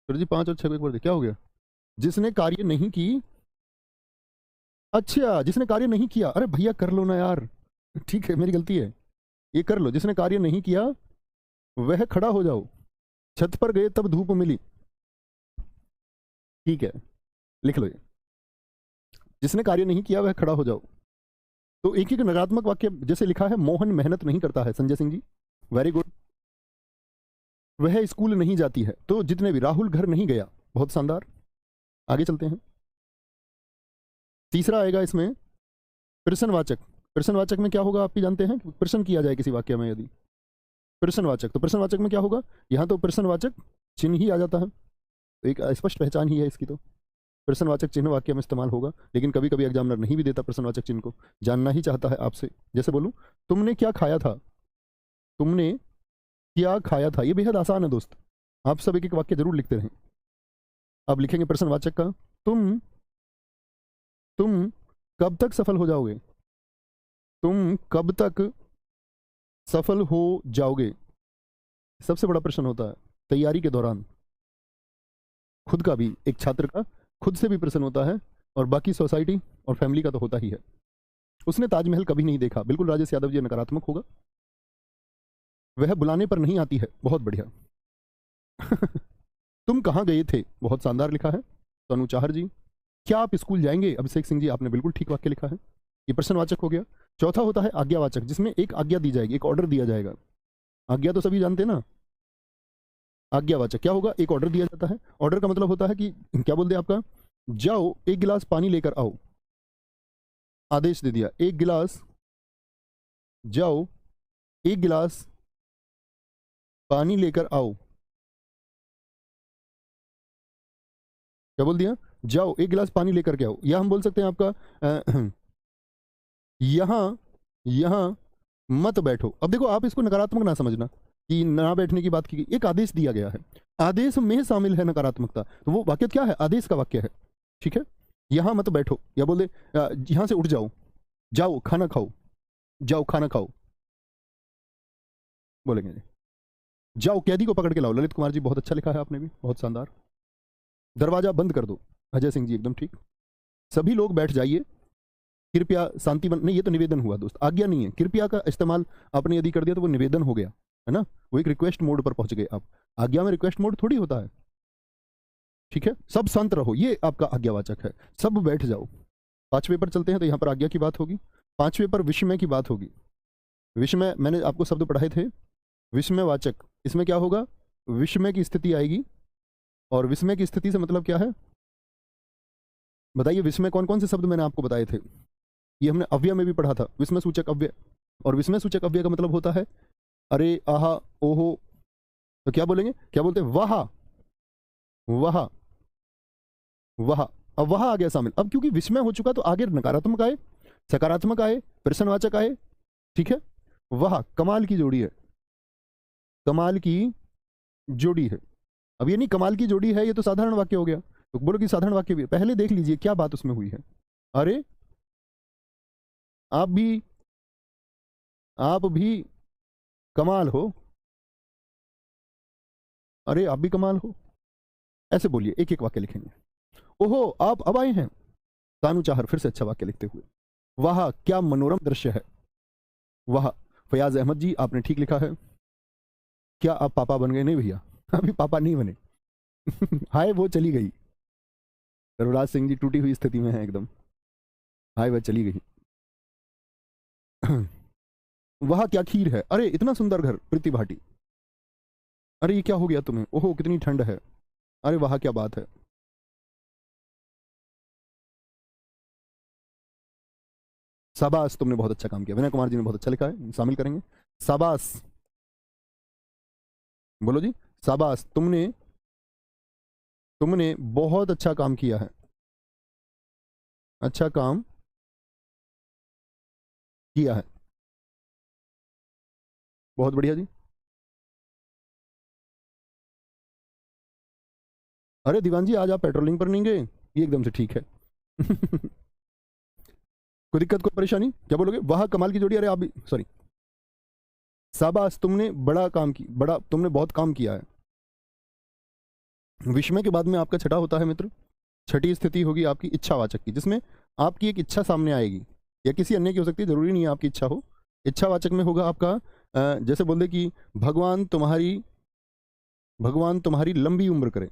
सर जी 5 और 6 को एक बार देख, क्या हो गया? जिसने कार्य नहीं की, अच्छा जिसने कार्य नहीं किया, अरे भैया कर लो ना यार, ठीक है मेरी गलती है, ये कर लो। जिसने कार्य नहीं किया वह खड़ा हो जाओ, छत पर गए तब धूप मिली, ठीक है, लिख लो ये। जिसने कार्य नहीं किया वह खड़ा हो जाओ। तो एक एक नकारात्मक वाक्य, जैसे लिखा है, मोहन मेहनत नहीं करता है, संजय सिंह जी वेरी गुड। वह स्कूल नहीं जाती है, तो जितने भी, राहुल घर नहीं गया, बहुत शानदार। आगे चलते हैं। तीसरा आएगा इसमें प्रश्नवाचक। प्रश्नवाचक में क्या होगा आप भी जानते हैं? प्रश्न किया जाए किसी वाक्य में, यदि प्रश्नवाचक, तो प्रश्नवाचक में क्या होगा? यहां तो प्रश्नवाचक चिन्ह ही आ जाता है, तो एक स्पष्ट पहचान ही है इसकी। तो प्रश्नवाचक चिन्ह वाक्य में इस्तेमाल होगा, लेकिन कभी कभी एग्जामिनर नहीं भी देता प्रश्नवाचक चिन्ह को, जानना ही चाहता है आपसे। जैसे बोलूं, तुमने क्या खाया था, तुमने क्या खाया था। ये बेहद आसान है दोस्त, आप सब एक एक वाक्य जरूर लिखते रहें। अब लिखेंगे प्रश्नवाचक का, तुम कब तक सफल हो जाओगे, तुम कब तक सफल हो जाओगे। सबसे बड़ा प्रश्न होता है तैयारी के दौरान, खुद का भी, एक छात्र का खुद से भी प्रश्न होता है, और बाकी सोसाइटी और फैमिली का तो होता ही है। उसने ताजमहल कभी नहीं देखा, बिल्कुल राजेश यादव जी, नकारात्मक होगा। वह बुलाने पर नहीं आती है, बहुत बढ़िया। तुम कहाँ गए थे, बहुत शानदार लिखा है तनु चाहर जी। क्या आप स्कूल जाएंगे, अभिषेक सिंह जी, आपने बिल्कुल ठीक वाक्य लिखा है, ये प्रश्नवाचक हो गया। चौथा होता है आज्ञावाचक, जिसमें एक आज्ञा दी जाएगी, एक ऑर्डर दिया जाएगा। आज्ञा तो सभी जानते हैं ना। आज्ञावाचक क्या होगा? एक ऑर्डर दिया जाता है। ऑर्डर का मतलब होता है कि क्या बोलते हैं आपका, जाओ एक गिलास पानी लेकर आओ, आदेश दे दिया, एक गिलास, जाओ एक गिलास पानी लेकर आओ। क्या बोल दिया? जाओ एक गिलास पानी लेकर के आओ। या हम बोल सकते हैं आपका यहां, यहां मत बैठो। अब देखो, आप इसको नकारात्मक ना समझना कि ना बैठने की बात की गई, एक आदेश दिया गया है, आदेश में शामिल है नकारात्मकता, तो वो वाक्य क्या है? आदेश का वाक्य है, ठीक है। यहां मत बैठो, या बोल दे यहां से उठ जाओ, जाओ खाना खाओ, जाओ खाना खाओ, बोलेंगे। जाओ कैदी को पकड़ के लाओ, ललित कुमार जी बहुत अच्छा लिखा है आपने भी, बहुत शानदार। दरवाजा बंद कर दो। अजय सिंह जी एकदम ठीक। सभी लोग बैठ जाइए, कृपया शांति बन, नहीं ये तो निवेदन हुआ दोस्त, आज्ञा नहीं है। कृपया का इस्तेमाल आपने यदि कर दिया तो वो निवेदन हो गया, है ना, वो एक रिक्वेस्ट मोड पर पहुंच गए आप। आज्ञा में रिक्वेस्ट मोड थोड़ी होता है। ठीक है, सब शांत रहो, ये आपका आज्ञावाचक है। सब बैठ जाओ। पांचवें पर चलते हैं, तो यहां पर आज्ञा की बात होगी। पांचवें पर विस्मय की बात होगी। विस्मय, मैंने आपको शब्द पढ़ाए थे, विस्मयवाचक। इसमें क्या होगा, विस्मय की स्थिति आएगी। और विस्मय की स्थिति से मतलब क्या है, बताइए। विस्मय कौन कौन से शब्द मैंने आपको बताए थे, ये हमने अव्यय में भी पढ़ा था, विस्मय सूचक अव्यय। और विस्मय सूचक अव्यय का मतलब होता है अरे, आहा, ओहो। तो क्या बोलेंगे, क्या बोलते हैं, वाह, वाह, वाह। अब वह आ गया शामिल। अब क्योंकि विस्मय हो चुका तो आगे नकारात्मक आए, सकारात्मक आए, प्रश्नवाचक आए। ठीक है, वह कमाल की जोड़ी है, कमाल की जोड़ी है। अब ये नहीं कमाल की जोड़ी है, ये तो साधारण वाक्य हो गया, तो बोलो कि साधारण वाक्य भी। पहले देख लीजिए क्या बात उसमें हुई है। अरे, आप भी कमाल हो, अरे आप भी कमाल हो, ऐसे बोलिए। एक एक वाक्य लिखेंगे। ओहो, आप अब आए हैं। तानु चाहर फिर से अच्छा वाक्य लिखते हुए, वाह क्या मनोरम दृश्य है। वाह। फयाज अहमद जी आपने ठीक लिखा है। क्या आप पापा बन गए, नहीं भैया अभी पापा नहीं बने हाय वो चली गई। रघुराज सिंह जी टूटी हुई स्थिति में है एकदम, हाय वह चली गई वह क्या खीर है, अरे इतना सुंदर घर, प्रीति भाटी। अरे ये क्या हो गया तुम्हें, ओहो कितनी ठंड है, अरे वाह क्या बात है। शाबाश तुमने बहुत अच्छा काम किया, विनय कुमार जी ने बहुत अच्छा लिखा है, शामिल करेंगे। शाबाश, बोलो जी। शाबाश, तुमने तुमने बहुत अच्छा काम किया है, अच्छा काम किया है, बहुत बढ़िया जी। अरे दीवान जी आज आप पेट्रोलिंग पर नहीं गए, ये एकदम से ठीक है कोई दिक्कत, कोई परेशानी, क्या बोलोगे, वाह कमाल की जोड़ी, अरे आप भी सॉरी। शाबाश तुमने बड़ा काम की, बड़ा तुमने बहुत काम किया है। विस्मय के बाद में आपका छठा होता है मित्र, छठी स्थिति होगी आपकी इच्छावाचक की, जिसमें आपकी एक इच्छा सामने आएगी, या किसी अन्य की हो सकती है, जरूरी नहीं है आपकी इच्छा हो। इच्छावाचक में होगा आपका जैसे बोल दे कि भगवान तुम्हारी लंबी उम्र करे।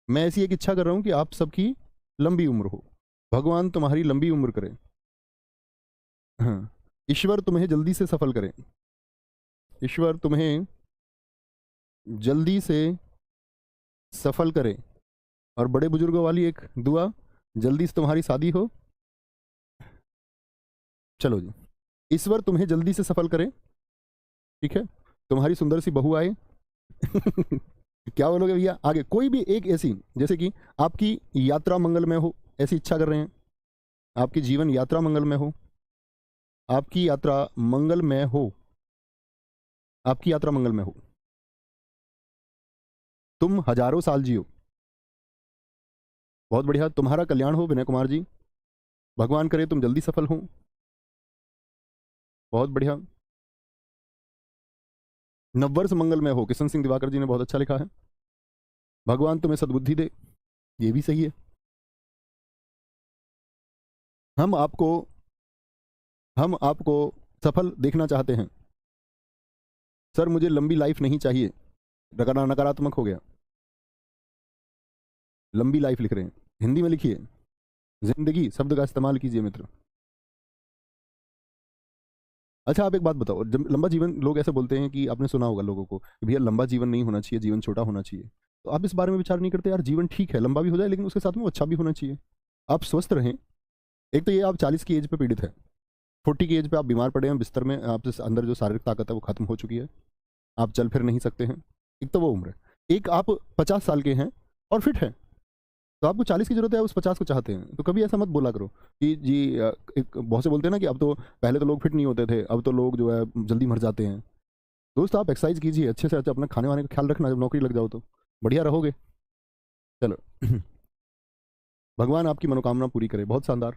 मैं ऐसी एक इच्छा कर रहा हूं कि आप सबकी लंबी उम्र हो, भगवान तुम्हारी लंबी उम्र करे। हाँ, ईश्वर तुम्हें जल्दी से सफल करे, ईश्वर तुम्हें जल्दी से सफल करे। और बड़े बुजुर्गों वाली एक दुआ, जल्दी से तुम्हारी शादी हो। चलो जी, ईश्वर तुम्हें जल्दी से सफल करे, ठीक है, तुम्हारी सुंदर सी बहू आए क्या बोलोगे भैया आगे, कोई भी एक ऐसी, जैसे कि आपकी यात्रा मंगलमय हो, ऐसी इच्छा कर रहे हैं, आपकी जीवन यात्रा मंगलमय हो, आपकी यात्रा मंगलमय हो, आपकी यात्रा मंगलमय हो, तुम हजारों साल जियो, बहुत बढ़िया, तुम्हारा कल्याण हो विनय कुमार जी, भगवान करे तुम जल्दी सफल हो, बहुत बढ़िया, नववर्ष मंगलमय हो, किशन सिंह दिवाकर जी ने बहुत अच्छा लिखा है, भगवान तुम्हें सद्बुद्धि दे, ये भी सही है। हम आपको हम आपको सफल देखना चाहते हैं, सर मुझे लंबी लाइफ नहीं चाहिए, नकारात्मक हो गया, लंबी लाइफ लिख रहे हैं, हिंदी में लिखिए, जिंदगी शब्द का इस्तेमाल कीजिए मित्र। अच्छा आप एक बात बताओ, जब लंबा जीवन, लोग ऐसे बोलते हैं कि आपने सुना होगा लोगों को कि भैया लंबा जीवन नहीं होना चाहिए, जीवन छोटा होना चाहिए, तो आप इस बारे में विचार नहीं करते, यार जीवन ठीक है लंबा भी हो जाए लेकिन उसके साथ में वो अच्छा भी होना चाहिए, आप स्वस्थ रहें। एक तो ये आप 40 की एज पे पीड़ित है, 40 की एज पे आप बीमार पड़े हैं बिस्तर में, आपके अंदर जो शारीरिक ताकत है वो खत्म हो चुकी है, आप चल फिर नहीं सकते हैं, एक तो वो उम्र है। एक आप 50 साल के हैं और फिट हैं, तो आपको 40 की जरूरत है, उस 50 को चाहते हैं, तो कभी ऐसा मत बोला करो कि जी एक बहुत से बोलते हैं ना कि अब तो, पहले तो लोग फिट नहीं होते थे, अब तो लोग जो है जल्दी मर जाते हैं। दोस्त आप एक्सरसाइज कीजिए अच्छे से अच्छा, अपना खाने वाने का ख्याल रखना, जब नौकरी लग जाओ तो बढ़िया रहोगे। चलो भगवान आपकी मनोकामना पूरी करे, बहुत शानदार,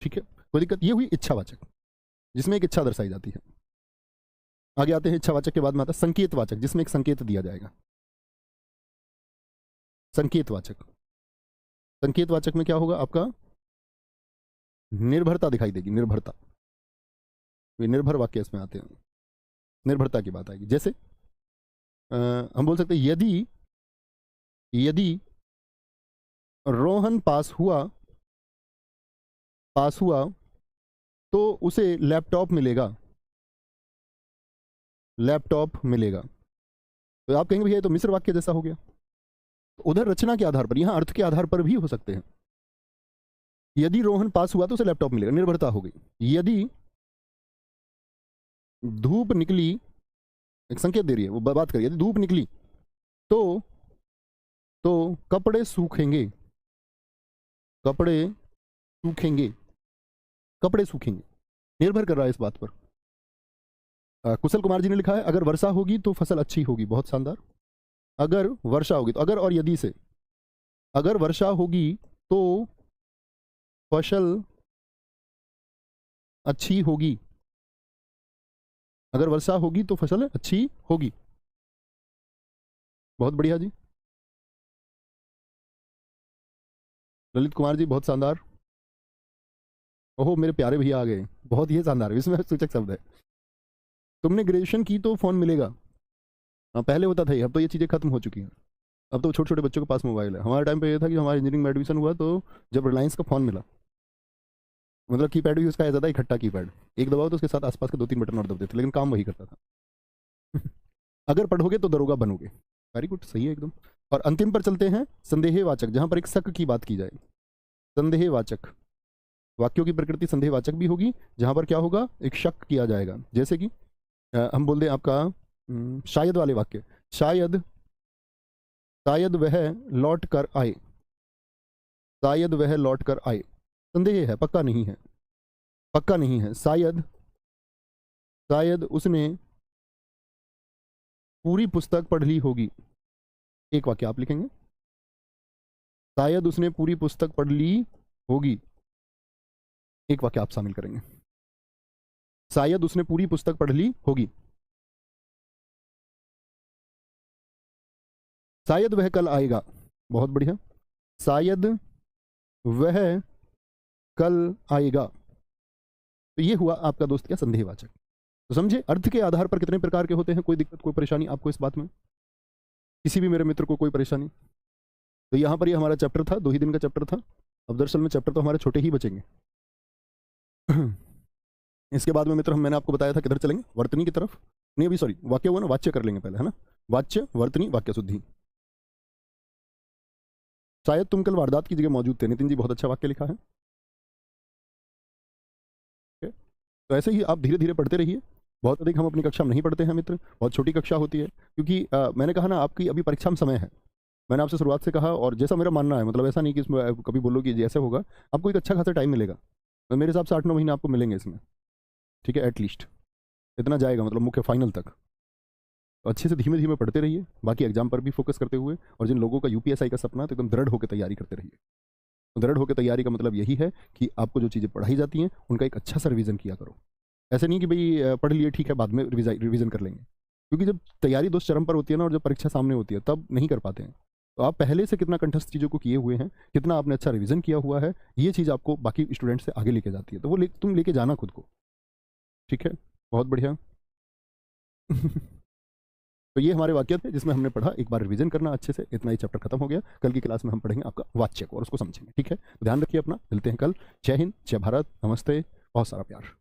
ठीक है, कोई दिक्कत, ये हुई इच्छावाचक, जिसमें एक इच्छा दर्शाई जाती है। आगे आते हैं इच्छावाचक के बाद में आता है संकेतवाचक, जिसमें एक संकेत दिया जाएगा। संकेतवाचक, संकेतवाचक में क्या होगा आपका, निर्भरता दिखाई देगी, निर्भरता। वे निर्भर वाक्य इसमें आते हैं, निर्भरता की बात आएगी। जैसे हम बोल सकते हैं यदि यदि रोहन पास हुआ तो उसे लैपटॉप मिलेगा, लैपटॉप मिलेगा। तो आप कहेंगे भैया ये तो मिश्र वाक्य जैसा हो गया। तो उधर रचना के आधार पर, यहां अर्थ के आधार पर भी हो सकते हैं। यदि रोहन पास हुआ तो उसे लैपटॉप मिलेगा, निर्भरता हो गई। यदि धूप निकली, एक संकेत दे रही है वो, बात करिए, यदि धूप निकली तो कपड़े सूखेंगे, कपड़े सूखेंगे, कपड़े सूखेंगे, निर्भर कर रहा है इस बात पर। कुशल कुमार जी ने लिखा है अगर वर्षा होगी तो फसल अच्छी होगी, बहुत शानदार। अगर वर्षा होगी तो, अगर और यदि से, अगर वर्षा होगी तो फसल अच्छी होगी, अगर वर्षा होगी तो फसल अच्छी होगी। बहुत बढ़िया जी, ललित कुमार जी बहुत शानदार। ओहो मेरे प्यारे भैया आ गए, बहुत ही शानदार, इसमें सूचक शब्द है। तुमने ग्रेजुएशन की तो फोन मिलेगा। हाँ पहले होता था ये, अब तो ये चीज़ें खत्म हो चुकी हैं। अब तो छोटे छोटे बच्चों के पास मोबाइल है। हमारे टाइम पे ये था कि हमारे इंजीनियरिंग में एडमिशन हुआ तो जब रिलायंस का फोन मिला, मतलब कीपैड भी उसका ऐसा था, इकट्ठा कीपैड, एक दबाओ तो उसके साथ आसपास के 2-3 बटन और दबते थे, लेकिन काम वही करता था। अगर पढ़ोगे तो दरोगा बनोगे, वेरी गुड, सही है एकदम। और अंतिम पर चलते हैं संदेहवाचक, जहां पर एक शक की बात की जाए। संदेहवाचक, वाक्यों की प्रकृति संदेहवाचक भी होगी, जहां पर क्या होगा, एक शक किया जाएगा। जैसे कि हम बोल दें आपका शायद वाले वाक्य, शायद, शायद वह लौट कर आए, शायद वह लौट कर आए, संदेह है, पक्का नहीं है, पक्का नहीं है। शायद, शायद उसने पूरी पुस्तक पढ़ ली होगी, एक वाक्य आप लिखेंगे, शायद उसने पूरी पुस्तक पढ़ ली होगी, एक वाक्य आप शामिल करेंगे, शायद उसने पूरी पुस्तक पढ़ ली होगी। शायद वह कल आएगा, बहुत बढ़िया, शायद वह कल आएगा। तो ये हुआ आपका दोस्त क्या, संदेहवाचक। तो समझे अर्थ के आधार पर कितने प्रकार के होते हैं। कोई दिक्कत, कोई परेशानी आपको इस बात में, किसी भी मेरे मित्र को कोई परेशानी। तो यहाँ पर ये हमारा चैप्टर था, 2 ही दिन का चैप्टर था। अब दरअसल में चैप्टर तो हमारे छोटे ही बचेंगे। इसके बाद में मित्र मैंने आपको बताया था किधर चलेंगे, वर्तनी की तरफ, नहीं अभी सॉरी वाक्य हुआ ना, वाच्य कर लेंगे पहले, है ना, वाच्य, वर्तनी, वाक्य शुद्धि। शायद तुम कल वारदात की जगह मौजूद थे, नितिन जी बहुत अच्छा वाक्य लिखा है। तो ऐसे ही आप धीरे धीरे पढ़ते रहिए। बहुत अधिक हम अपनी कक्षा में नहीं पढ़ते हैं मित्र, बहुत छोटी कक्षा होती है, क्योंकि मैंने कहा ना आपकी अभी परीक्षा में समय है। मैंने आपसे शुरुआत से कहा, और जैसा मेरा मानना है, मतलब ऐसा नहीं कि इसमें कभी बोलो कि जैसे होगा, आपको एक अच्छा खासा टाइम मिलेगा। तो मेरे हिसाब से 8-9 महीने आपको मिलेंगे इसमें, ठीक है, एटलीस्ट इतना जाएगा, मतलब मुख्य फाइनल तक। तो अच्छे से धीमे धीमे पढ़ते रहिए, बाकी एग्जाम पर भी फोकस करते हुए। और जिन लोगों का यूपीएसआई का सपना है तो एकदम दृढ़ होकर तैयारी करते रहिए। तो दृढ़ होकर तैयारी का मतलब यही है कि आपको जो चीज़ें पढ़ाई जाती हैं उनका एक अच्छा सा रिवीजन किया करो। ऐसे नहीं कि भाई पढ़ लिए ठीक है बाद में रिवीजन कर लेंगे, क्योंकि जब तैयारी दोस्त चरम पर होती है ना, और जब परीक्षा सामने होती है तब नहीं कर पाते हैं। तो आप पहले से कितना कंठस्थ चीज़ों को किए हुए हैं, कितना आपने अच्छा रिवीजन किया हुआ है, ये चीज़ आपको बाकी स्टूडेंट से आगे लेके जाती है। तो वो तुम लेके जाना खुद को, ठीक है, बहुत बढ़िया। तो ये हमारे वाक्य थे जिसमें हमने पढ़ा, एक बार रिवीजन करना अच्छे से, इतना ही चैप्टर खत्म हो गया। कल की क्लास में हम पढ़ेंगे आपका वाच्य को और उसको समझेंगे, ठीक है। तो ध्यान रखिए अपना, मिलते हैं कल। जय हिंद, जय भारत, नमस्ते, बहुत सारा प्यार।